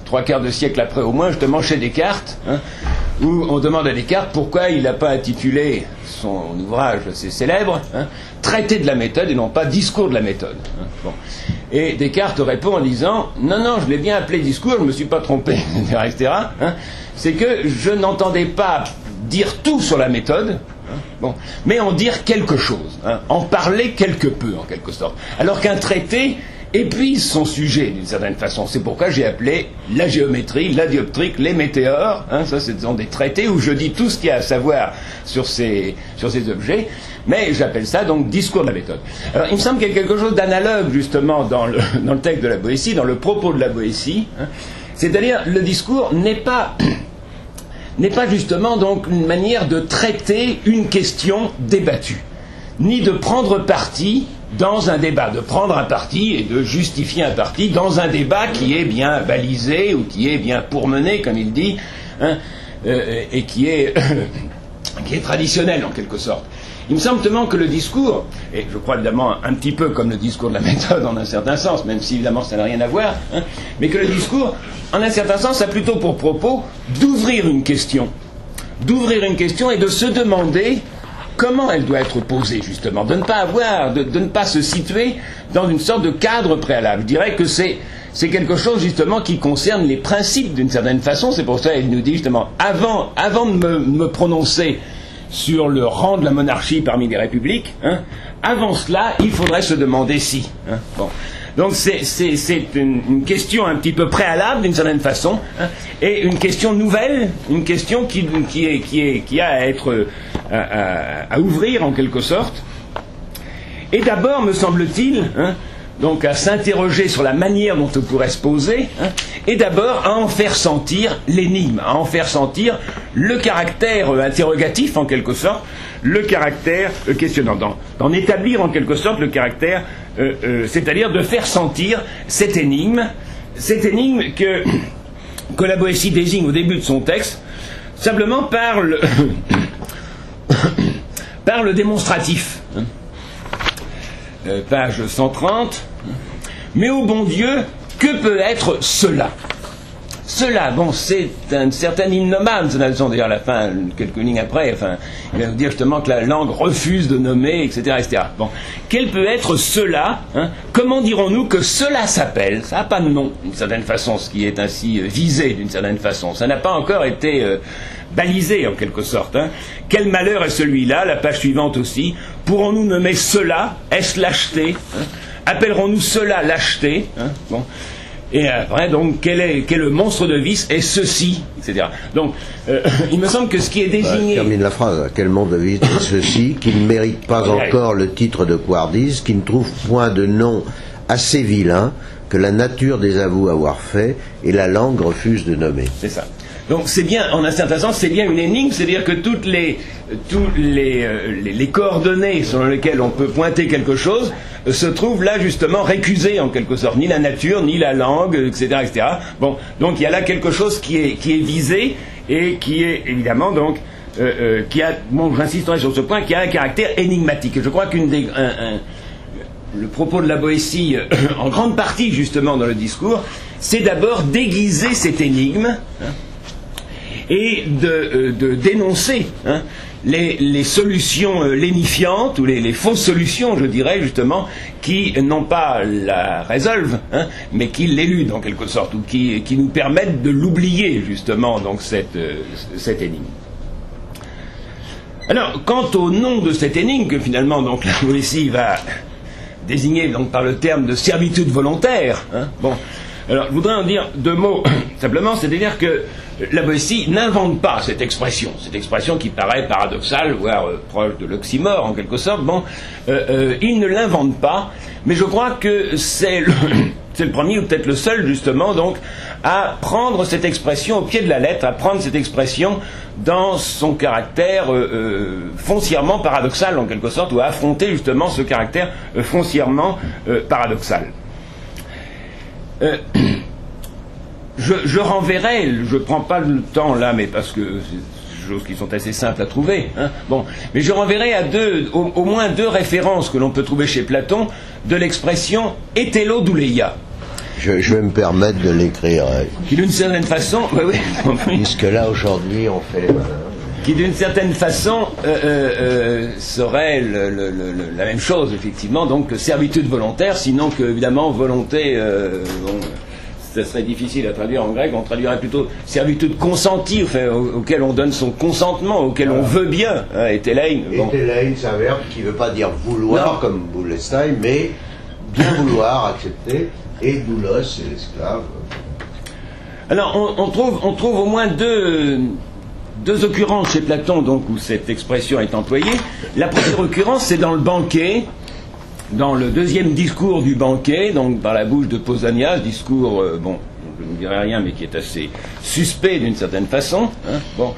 3/4 de siècle après au moins, justement chez Descartes, où on demande à Descartes pourquoi il n'a pas intitulé son ouvrage assez célèbre Traité de la méthode et non pas Discours de la méthode. Bon. Et Descartes répond en disant non, je l'ai bien appelé discours, je ne me suis pas trompé, etc. C'est que je n'entendais pas dire tout sur la méthode, bon, mais en dire quelque chose, en parler quelque peu en quelque sorte. Alors qu'un traité épuise son sujet d'une certaine façon. C'est pourquoi j'ai appelé la géométrie, la dioptrique, les météores. Ça, ce sont des traités où je dis tout ce qu'il y a à savoir sur ces objets, mais j'appelle ça donc discours de la méthode. Alors, il me semble qu'il y a quelque chose d'analogue justement dans le texte de la Boétie, dans le propos de la Boétie. C'est-à-dire, le discours n'est pas justement donc une manière de traiter une question débattue, ni de prendre parti dans un débat, de prendre un parti et de justifier un parti dans un débat qui est bien balisé ou qui est bien pourmené, comme il dit, et qui est traditionnel en quelque sorte. Il me semble simplement que le discours, et je crois évidemment un petit peu comme le discours de la méthode en un certain sens, même si évidemment ça n'a rien à voir, mais que le discours, en un certain sens, a plutôt pour propos d'ouvrir une question et de se demander comment elle doit être posée, justement, de ne pas se situer dans une sorte de cadre préalable. Je dirais que c'est quelque chose, justement, qui concerne les principes, d'une certaine façon. C'est pour ça qu'elle nous dit, justement, avant de me prononcer sur le rang de la monarchie parmi les républiques, avant cela, il faudrait se demander si. Bon. Donc c'est une question un petit peu préalable d'une certaine façon, et une question nouvelle, une question qui a à être à ouvrir en quelque sorte. Et d'abord, me semble-t-il, donc à s'interroger sur la manière dont on pourrait se poser, hein, et d'abord à en faire sentir l'énigme, à en faire sentir le caractère interrogatif en quelque sorte, le caractère questionnant, d'en établir en quelque sorte le caractère, c'est-à-dire de faire sentir cette énigme que la Boétie désigne au début de son texte, simplement par le, par le démonstratif. Hein. Page 130. Mais ô bon Dieu, que peut être cela? Cela, bon, c'est un certain innommable, c'est d'ailleurs à la fin, quelques lignes après, enfin, il va nous dire justement que la langue refuse de nommer, etc., etc. Bon, quel peut être cela, hein? Comment dirons-nous que cela s'appelle? Ça n'a pas de nom, d'une certaine façon, ce qui est ainsi visé, d'une certaine façon. Ça n'a pas encore été balisé, en quelque sorte. Hein. Quel malheur est celui-là? La page suivante aussi. Pourrons-nous nommer cela? Est-ce lâcheté? Hein? Appellerons-nous cela lâcheté? Hein? Bon. Et après, donc, quel est le monstre de vice est ceci, etc. Donc, il me semble que ce qui est désigné... termine la phrase. Quel monstre de vice est ceci, qui ne mérite pas encore le titre de couardise, qui ne trouve point de nom assez vilain que la nature désavoue avoir fait et la langue refuse de nommer. C'est ça. Donc c'est bien, en un certain sens, c'est bien une énigme, c'est-à-dire que toutes les coordonnées sur lesquelles on peut pointer quelque chose se trouvent là justement récusées en quelque sorte, ni la nature, ni la langue, etc., etc. Bon, donc il y a là quelque chose qui est visé et qui est évidemment donc qui a, bon, j'insisterai sur ce point, qui a un caractère énigmatique. Et je crois le propos de la Boétie, en grande partie justement dans le discours, c'est d'abord déguiser cette énigme. Hein, et de dénoncer hein, les solutions lénifiantes ou les fausses solutions, je dirais justement, qui non pas la résolvent, hein, mais qui l'éludent en quelque sorte, ou qui nous permettent de l'oublier justement, donc cette énigme. Alors, quant au nom de cette énigme, que finalement donc la Boétie va désigner donc par le terme de servitude volontaire, hein, bon, alors je voudrais en dire deux mots simplement, c'est-à-dire que la Boétie n'invente pas cette expression qui paraît paradoxale, voire proche de l'oxymore en quelque sorte. Bon, il ne l'invente pas, mais je crois que c'est le premier ou peut-être le seul justement donc à prendre cette expression au pied de la lettre, à prendre cette expression dans son caractère foncièrement paradoxal en quelque sorte, ou à affronter justement ce caractère foncièrement paradoxal. Je renverrai, je ne prends pas le temps là, mais parce que c'est des choses qui sont assez simples à trouver, hein, bon, mais je renverrai à au moins deux références que l'on peut trouver chez Platon de l'expression hétélodouléia. Je vais me permettre de l'écrire. Qui d'une certaine façon, puisque là aujourd'hui on fait les malins. Qui d'une certaine façon serait la même chose effectivement, donc que servitude volontaire, sinon que évidemment volonté. Ça serait difficile à traduire en grec, on traduirait plutôt servitude consentie, enfin, auquel on donne son consentement, auquel on veut bien, hein, hétélein. Bon. Hétélein, c'est un verbe qui ne veut pas dire vouloir, non, comme Boulestein, mais bien vouloir, accepter, et doulos, c'est l'esclave. Alors, on trouve au moins deux occurrences chez Platon, donc, où cette expression est employée. La première occurrence, c'est dans le banquet, dans le deuxième discours du banquet, donc par la bouche de Pausanias, discours, bon, je ne dirai rien, mais qui est assez suspect d'une certaine façon. Hein, bon.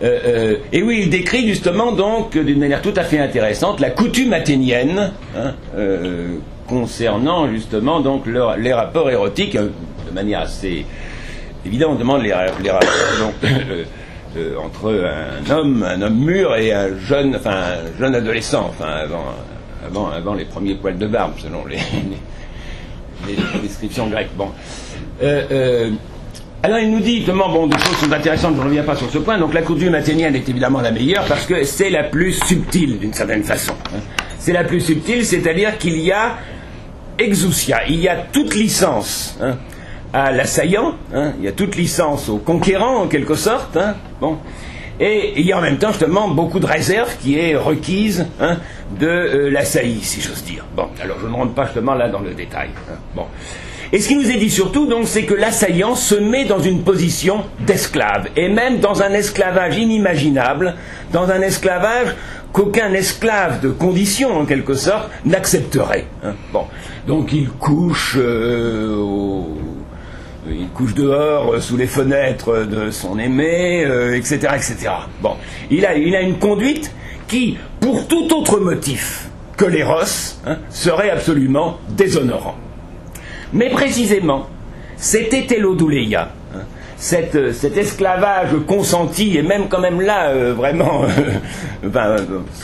Et oui, il décrit justement, donc, d'une manière tout à fait intéressante, la coutume athénienne, hein, concernant justement donc les rapports érotiques, de manière assez évidente, on demande les rapports donc, entre un homme mûr et un jeune adolescent, enfin avant les premiers poils de barbe, selon les descriptions grecques. Bon. Alors il nous dit, justement, bon, des choses sont intéressantes, je ne reviens pas sur ce point. Donc la coutume athénienne est évidemment la meilleure parce que c'est la plus subtile, d'une certaine façon. C'est la plus subtile, c'est-à-dire qu'il y a exousia, il y a toute licence hein, à l'assaillant, hein, il y a toute licence au conquérant, en quelque sorte. Hein, bon. Et il y a en même temps, justement, beaucoup de réserve qui est requise hein, de l'assailli, si j'ose dire. Bon, alors je ne rentre pas justement là dans le détail. Hein, bon. Et ce qui nous est dit surtout, donc, c'est que l'assaillant se met dans une position d'esclave, et même dans un esclavage inimaginable, dans un esclavage qu'aucun esclave de condition, en quelque sorte, n'accepterait. Hein. Bon. Donc il couche dehors sous les fenêtres de son aimé, etc., etc. Bon. Il a une conduite qui, pour tout autre motif que l'éros, hein, serait absolument déshonorant. Mais précisément, cet hétélodouléia, hein, cet esclavage consenti, et même quand même là, vraiment,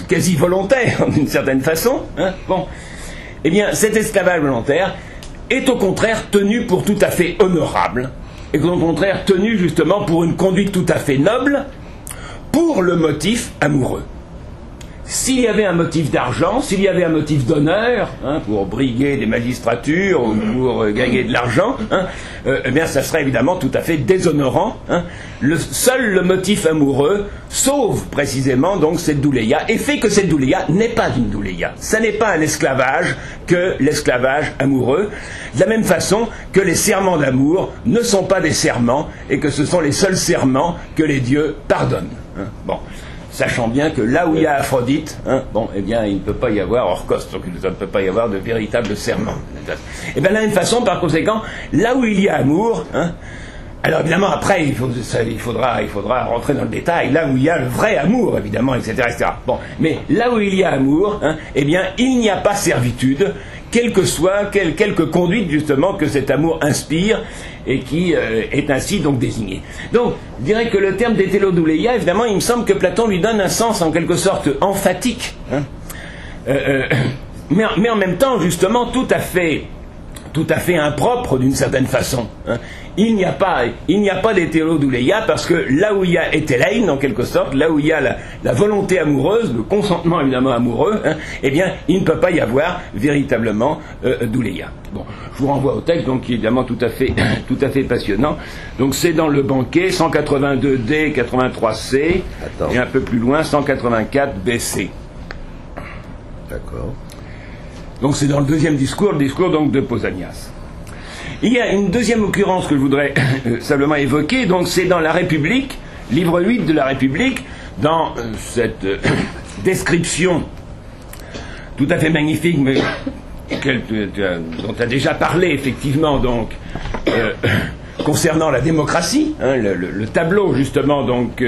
quasi volontaire, d'une certaine façon, hein, bon, eh bien, cet esclavage volontaire est au contraire tenu pour tout à fait honorable, et au contraire tenu justement pour une conduite tout à fait noble, pour le motif amoureux. S'il y avait un motif d'argent, s'il y avait un motif d'honneur, hein, pour briguer des magistratures ou pour gagner de l'argent, hein, eh bien, ça serait évidemment tout à fait déshonorant. Hein. Seul le motif amoureux sauve précisément donc cette douléia et fait que cette douléia n'est pas une douléia. Ça n'est pas un esclavage que l'esclavage amoureux, de la même façon que les serments d'amour ne sont pas des serments et que ce sont les seuls serments que les dieux pardonnent. Hein. Bon. Sachant bien que là où il y a Aphrodite, hein, bon, eh bien, il ne peut pas y avoir Orcos, donc il ne peut pas y avoir de véritable serment. Et bien, de la même façon, par conséquent, là où il y a amour, hein, alors évidemment, après, il faudra rentrer dans le détail, là où il y a le vrai amour, évidemment, etc., etc. Bon, mais là où il y a amour, hein, eh bien, il n'y a pas servitude, quelle que soit, quelque conduite, justement, que cet amour inspire, et qui est ainsi donc désigné. Donc, je dirais que le terme d'hétélodouléia, évidemment, il me semble que Platon lui donne un sens en quelque sorte emphatique, hein, mais en même temps, justement, tout à fait impropre d'une certaine façon. Hein. Il n'y a pas d'hétélodouléia parce que là où il y a hétélein, en quelque sorte, là où il y a la volonté amoureuse, le consentement évidemment amoureux, hein, eh bien, il ne peut pas y avoir véritablement douléia. Bon, je vous renvoie au texte, donc qui est évidemment tout à fait passionnant. Donc c'est dans le banquet, 182D, 83C, Attends. et un peu plus loin, 184 BC. D'accord. Donc c'est dans le deuxième discours, le discours donc de Pausanias. Il y a une deuxième occurrence que je voudrais simplement évoquer, donc c'est dans La République, livre 8 de La République, dans cette description tout à fait magnifique, mais dont tu as déjà parlé effectivement, donc concernant la démocratie, hein, le tableau justement donc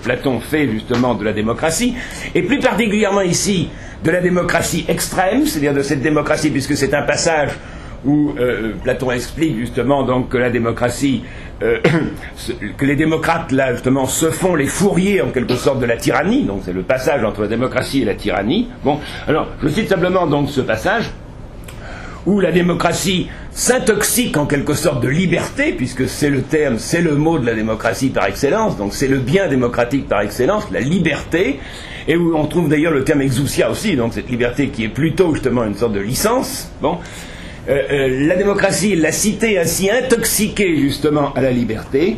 Platon fait justement de la démocratie, et plus particulièrement ici de la démocratie extrême, c'est-à-dire de cette démocratie, puisque c'est un passage où Platon explique justement donc que la démocratie, que les démocrates là justement se font les fourriers en quelque sorte de la tyrannie, donc c'est le passage entre la démocratie et la tyrannie. Bon, alors je cite simplement donc ce passage où la démocratie s'intoxique en quelque sorte de liberté, puisque c'est le terme, c'est le mot de la démocratie par excellence, donc c'est le bien démocratique par excellence, la liberté, et où on trouve d'ailleurs le terme exousia aussi, donc cette liberté qui est plutôt justement une sorte de licence. Bon, la démocratie, la cité ainsi intoxiquée justement à la liberté,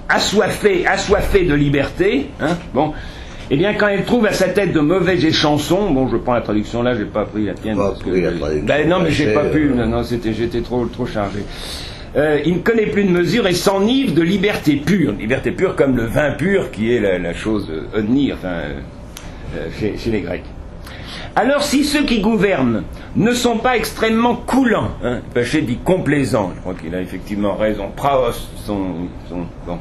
assoiffée de liberté, hein, bon, eh bien, quand elle trouve à sa tête de mauvais échansons, bon, je prends la traduction là, j'ai pas pris la tienne. Parce que, non, mais j'ai pas pu, non, j'étais trop chargé. Il ne connaît plus de mesure et s'enivre de liberté pure comme le vin pur qui est la chose odni, enfin, chez les Grecs. Alors, si ceux qui gouvernent ne sont pas extrêmement coulants, hein, Paché dit complaisant, je crois qu'il a effectivement raison, praos, bon.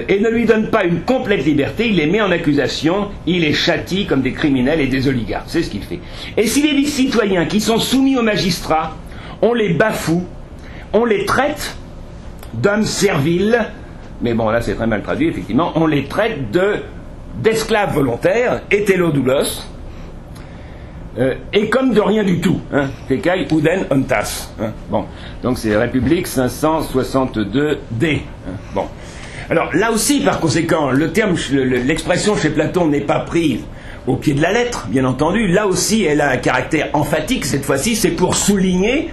Et ne lui donne pas une complète liberté, il les met en accusation, il les châtie comme des criminels et des oligarques, c'est ce qu'il fait. Et si les citoyens qui sont soumis aux magistrats, on les bafoue, on les traite d'hommes serviles, mais bon là c'est très mal traduit effectivement, on les traite d'esclaves volontaires, hétélodoulos, et comme de rien du tout, hein, Tekai Uden Ontas. Hein, bon, donc c'est République 562D. Hein, bon. Alors là aussi, par conséquent, le terme, l'expression chez Platon n'est pas prise au pied de la lettre, bien entendu. Là aussi, elle a un caractère emphatique. Cette fois-ci, c'est pour souligner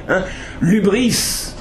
l'hubris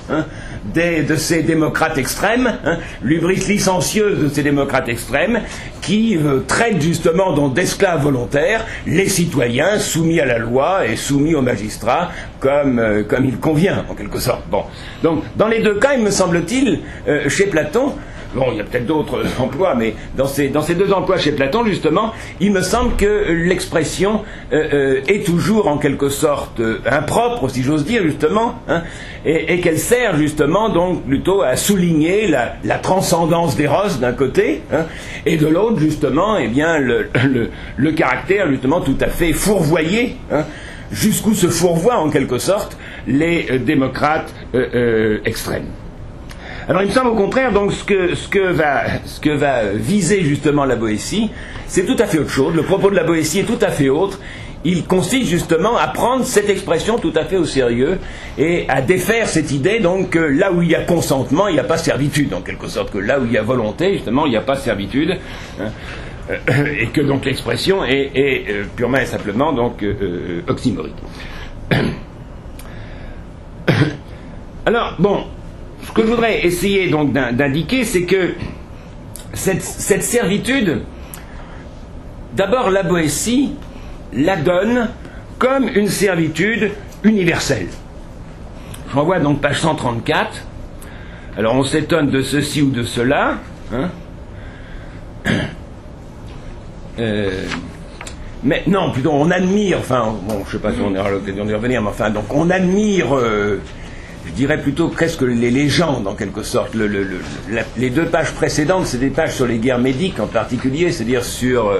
de ces démocrates extrêmes, l'hubris licencieuse de ces démocrates extrêmes, qui traitent justement donc d'esclaves volontaires les citoyens soumis à la loi et soumis aux magistrats comme il convient, en quelque sorte. Bon. Donc, dans les deux cas, il me semble-t-il, chez Platon, bon, il y a peut-être d'autres emplois, mais dans ces deux emplois chez Platon, justement, il me semble que l'expression est toujours en quelque sorte impropre, si j'ose dire, justement, hein, et qu'elle sert justement donc plutôt à souligner la transcendance d'Eros d'un côté, hein, et de l'autre, justement, eh bien, le caractère justement tout à fait fourvoyé, hein, jusqu'où se fourvoient en quelque sorte les démocrates extrêmes. Alors il me semble au contraire donc ce que va viser justement la Boétie, c'est tout à fait autre chose. Le propos de la Boétie est tout à fait autre. Il consiste justement à prendre cette expression tout à fait au sérieux et à défaire cette idée donc que là où il y a consentement, il n'y a pas servitude, en quelque sorte, que là où il y a volonté, justement, il n'y a pas servitude, hein, et que donc l'expression est purement et simplement donc oxymorique. Alors, bon, ce que je voudrais essayer donc d'indiquer, c'est que cette servitude, d'abord la Boétie la donne comme une servitude universelle. Je renvoie donc page 134. Alors on s'étonne de ceci ou de cela, hein. Mais non, plutôt on admire, enfin, bon, je sais pas si on aura l'occasion d'y revenir, mais enfin, donc on admire, je dirais plutôt presque les légendes en quelque sorte. Les deux pages précédentes, c'est des pages sur les guerres médiques en particulier, c'est-à-dire sur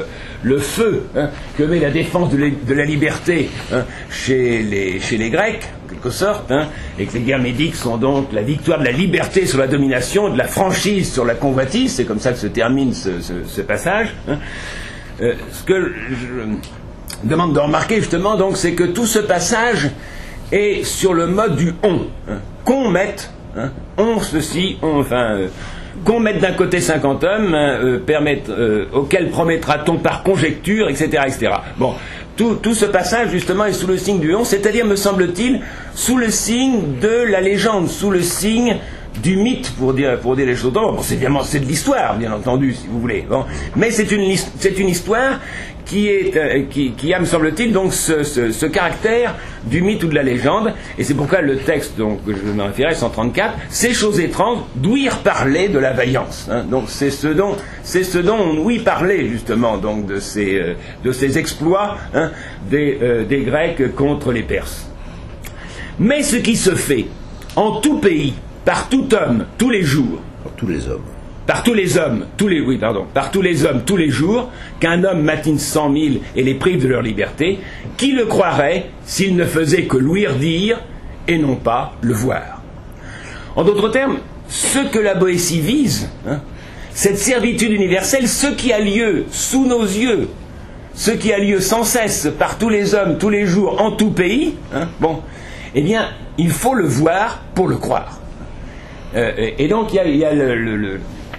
le feu, hein, que met la défense de la liberté, hein, chez les Grecs, en quelque sorte, hein, et que les guerres médiques sont donc la victoire de la liberté sur la domination, de la franchise sur la convoitise. C'est comme ça que se termine ce passage, hein. Ce que je demande de remarquer justement, donc, c'est que tout ce passage est sur le mode du on, hein. Qu'on mette, hein, on ceci, on, enfin, qu'on mette d'un côté 50 hommes, hein, auquel promettra-t-on par conjecture, etc., etc. Bon, tout ce passage justement est sous le signe du on, c'est-à-dire, me semble-t-il, sous le signe de la légende, sous le signe du mythe, pour dire les choses. Bon, c'est de l'histoire, bien entendu, si vous voulez. Bon, mais c'est une histoire qui a, me semble-t-il, donc ce caractère du mythe ou de la légende, et c'est pourquoi le texte donc que je me référais, 134, ces choses étranges d'ouïr parler de la vaillance, hein. Donc c'est ce dont on ouït parler justement donc de ces exploits, hein, des Grecs contre les Perses. Mais ce qui se fait en tout pays, par tout homme, tous les jours, Par tous les hommes. par tous les hommes, par tous les hommes, tous les jours, qu'un homme matine 100 000 et les prive de leur liberté, qui le croirait s'il ne faisait que l'ouïr dire et non pas le voir. En d'autres termes, ce que la Boétie vise, hein, cette servitude universelle, ce qui a lieu sous nos yeux, ce qui a lieu sans cesse par tous les hommes, tous les jours, en tout pays, hein, bon, eh bien, il faut le voir pour le croire. Et donc il y a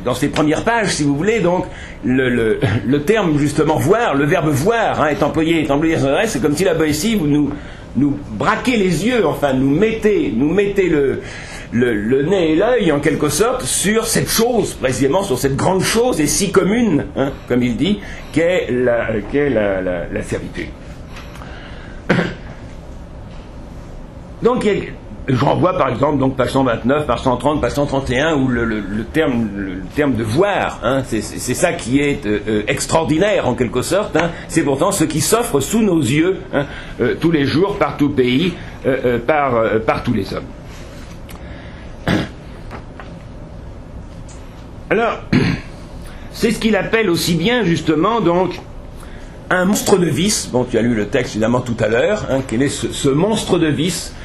dans ces premières pages, si vous voulez, donc le terme justement voir, le verbe voir, hein, est employé sans arrêt. C'est comme si la Boétie, vous nous braquez les yeux, enfin nous mettez le nez et l'œil en quelque sorte sur cette chose, précisément sur cette grande chose et si commune, hein, comme il dit, qu'est la servitude. Donc je renvoie par exemple donc page 129, page 130, page 131 où le terme de voir, hein, c'est ça qui est extraordinaire en quelque sorte, hein, c'est pourtant ce qui s'offre sous nos yeux, hein, tous les jours, par tout pays, par tous les hommes. Alors, c'est ce qu'il appelle aussi bien justement donc un monstre de vice. Bon, tu as lu le texte évidemment tout à l'heure, hein, quel est ce monstre de vice?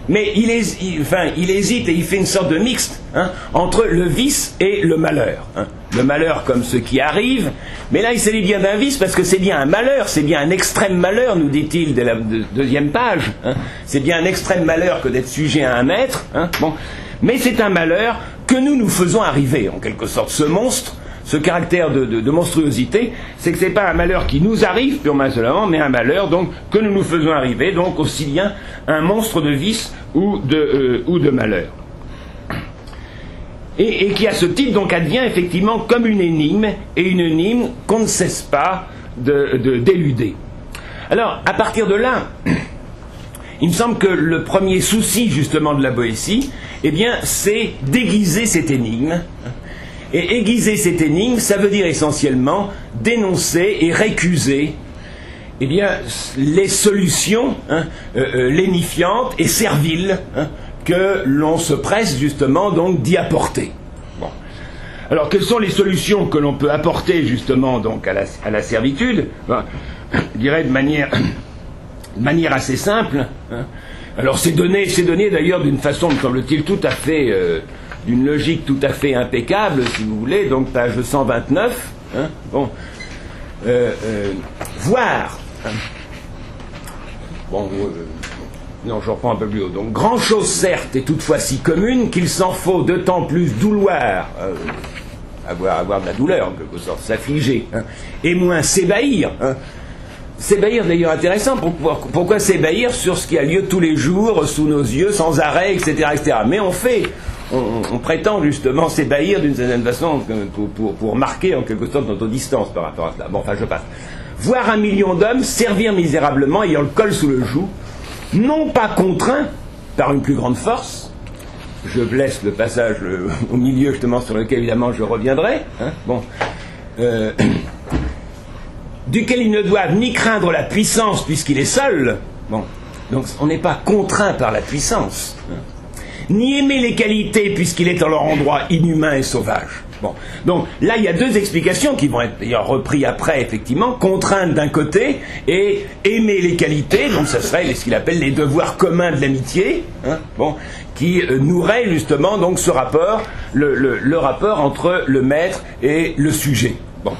Mais il hésite et il fait une sorte de mixte, hein, entre le vice et le malheur, hein. Le malheur comme ce qui arrive, mais là il s'agit bien d'un vice parce que c'est bien un malheur, c'est bien un extrême malheur, nous dit-il dès la deuxième page, hein. C'est bien un extrême malheur que d'être sujet à un maître, hein. Bon. Mais c'est un malheur que nous faisons arriver, en quelque sorte. Ce monstre, ce caractère de monstruosité, c'est que ce n'est pas un malheur qui nous arrive purement et seulement, mais un malheur donc que nous faisons arriver, donc aussi bien un monstre de vice ou de malheur. Et qui à ce titre donc advient effectivement comme une énigme, et une énigme qu'on ne cesse pas d'éluder. Alors, à partir de là, il me semble que le premier souci justement de la Boétie, eh bien, c'est déguiser cette énigme Et aiguiser cette énigme, ça veut dire essentiellement dénoncer et récuser eh bien, les solutions lénifiantes et serviles que l'on se presse justement donc d'y apporter. Bon. Alors, quelles sont les solutions que l'on peut apporter justement donc à la servitude? Je dirais de manière assez simple. Alors, c'est donné d'ailleurs d'une façon, me semble-t-il, tout à fait, d'une logique tout à fait impeccable, si vous voulez. Donc, page 129. Bon, voir. Bon. Non, je reprends un peu plus haut. Donc, grand chose certes est toutefois si commune qu'il s'en faut d'autant plus douloir, avoir de la douleur en quelque sorte, s'affliger, et moins s'ébahir. S'ébahir d'ailleurs intéressant, pourquoi s'ébahir sur ce qui a lieu tous les jours, sous nos yeux, sans arrêt, etc. etc. Mais on prétend justement s'ébahir d'une certaine façon pour marquer en quelque sorte notre distance par rapport à cela. Bon, enfin je passe. Voir 1 million d'hommes servir misérablement, ayant le col sous le joug, non pas contraint par une plus grande force, je laisse le passage au milieu justement sur lequel évidemment je reviendrai, duquel ils ne doivent ni craindre la puissance puisqu'il est seul, bon, donc on n'est pas contraint par la puissance, ni aimer les qualités puisqu'il est en leur endroit inhumain et sauvage. Bon. Donc là, il y a deux explications qui vont être d'ailleurs reprises après, effectivement. Contrainte d'un côté et aimer les qualités, donc ça serait ce qu'il appelle les devoirs communs de l'amitié, qui nourrait justement donc ce rapport, le rapport entre le maître et le sujet. Bon.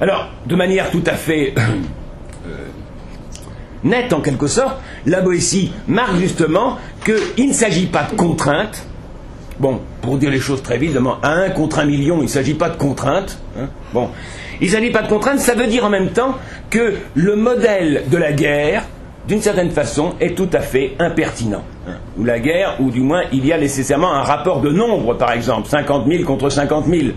Alors, de manière tout à fait nette en quelque sorte, la Boétie marque justement qu'il ne s'agit pas de contrainte. Bon, pour dire les choses très évidemment, à 1 contre 1 million, il ne s'agit pas de contrainte. Bon, il ne s'agit pas de contrainte, ça veut dire en même temps que le modèle de la guerre, d'une certaine façon, est tout à fait impertinent. Ou la guerre, ou du moins, il y a nécessairement un rapport de nombre, par exemple, 50 000 contre 50 000.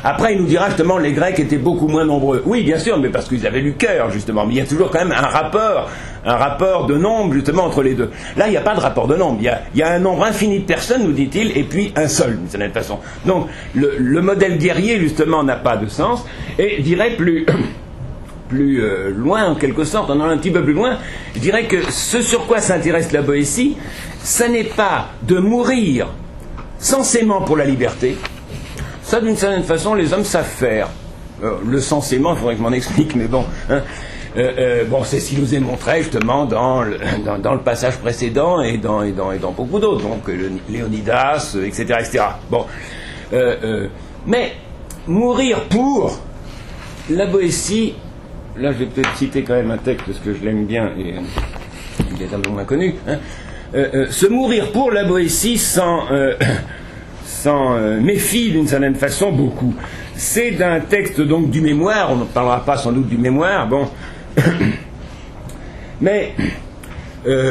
Après, il nous dira justement les Grecs étaient beaucoup moins nombreux. Oui, bien sûr, mais parce qu'ils avaient du cœur, justement. Mais il y a toujours quand même un rapport de nombre, justement, entre les deux. Là, il n'y a pas de rapport de nombre. Il y a un nombre infini de personnes, nous dit-il, et puis un seul, d'une certaine façon. Donc, le modèle guerrier, justement, n'a pas de sens, et je dirais plus loin, en quelque sorte, en allant un petit peu plus loin, je dirais que ce sur quoi s'intéresse la Boétie, ça n'est pas de mourir sensément pour la liberté. Ça, d'une certaine façon, les hommes savent faire. Le sensément, il faudrait que je m'en explique, mais bon. Bon, c'est ce qui nous est montré, justement, dans le passage précédent et dans beaucoup d'autres. Donc, Léonidas, etc., etc. Bon. Mais, mourir pour la Boétie, là, je vais peut-être citer quand même un texte parce que je l'aime bien et il est un peu moins connu. Se mourir pour la Boétie s'en méfie d'une certaine façon beaucoup. C'est d'un texte donc du mémoire, on ne parlera pas sans doute du mémoire, bon, mais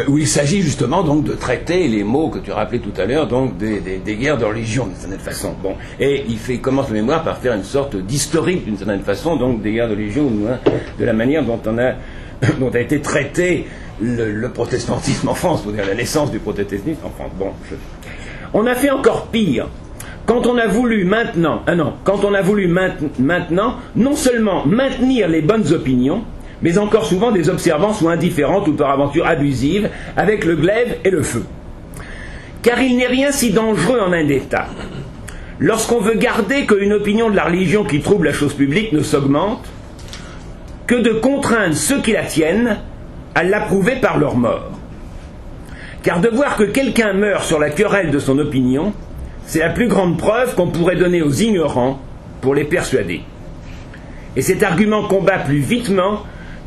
où il s'agit justement donc de traiter les mots que tu rappelais tout à l'heure, donc des guerres de religion d'une certaine façon. Bon, et il commence le mémoire par faire une sorte d'historique d'une certaine façon, donc des guerres de religion, de la manière dont a été traité le protestantisme en France, c'est-à-dire la naissance du protestantisme en France. Bon, on a fait encore pire. Quand on a voulu maintenant, non seulement maintenir les bonnes opinions, mais encore souvent des observances ou indifférentes ou par aventure abusives, avec le glaive et le feu. Car il n'est rien si dangereux en un État. Lorsqu'on veut garder qu'une opinion de la religion qui trouble la chose publique ne s'augmente, que de contraindre ceux qui la tiennent à l'approuver par leur mort. Car de voir que quelqu'un meurt sur la querelle de son opinion, c'est la plus grande preuve qu'on pourrait donner aux ignorants pour les persuader. Et cet argument combat plus vitement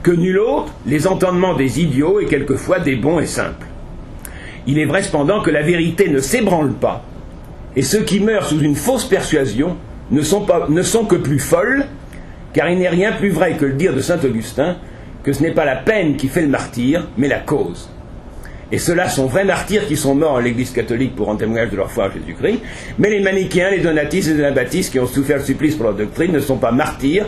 que nul autre les entendements des idiots et quelquefois des bons et simples. Il est vrai cependant que la vérité ne s'ébranle pas, et ceux qui meurent sous une fausse persuasion ne sont que plus folles, car il n'est rien plus vrai que le dire de saint Augustin, que ce n'est pas la peine qui fait le martyr, mais la cause. Et ceux-là sont vrais martyrs qui sont morts à l'Église catholique pour rendre témoignage de leur foi à Jésus-Christ, mais les manichéens, les donatistes et les anabaptistes qui ont souffert le supplice pour leur doctrine ne sont pas martyrs,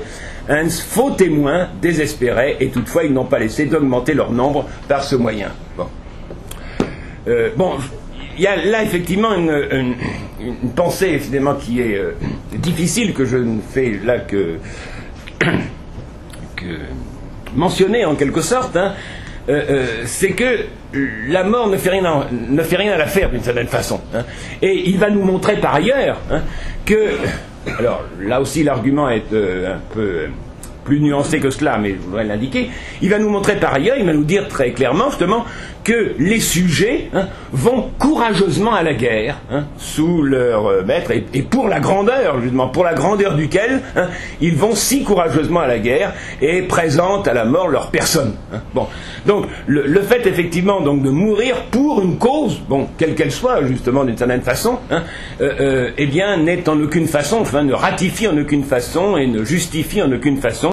un faux témoin désespéré, et toutefois ils n'ont pas laissé d'augmenter leur nombre par ce moyen. Bon, il y a là effectivement une pensée évidemment qui est difficile que je ne fais là que mentionner en quelque sorte, hein, c'est que la mort ne fait rien à l'affaire d'une certaine façon. Hein. Et il va nous montrer par ailleurs, hein, que... Alors là aussi l'argument est un peu plus nuancé que cela, mais je voudrais l'indiquer. Il va nous montrer par ailleurs, il va nous dire très clairement justement que les sujets, hein, vont courageusement à la guerre, hein, sous leur maître, et pour la grandeur, justement, pour la grandeur duquel, hein, ils vont si courageusement à la guerre et présentent à la mort leur personne. Hein. Bon, donc le fait effectivement donc de mourir pour une cause, bon, quelle qu'elle soit, justement d'une certaine façon, hein, eh bien n'est en aucune façon, enfin ne ratifie en aucune façon et ne justifie en aucune façon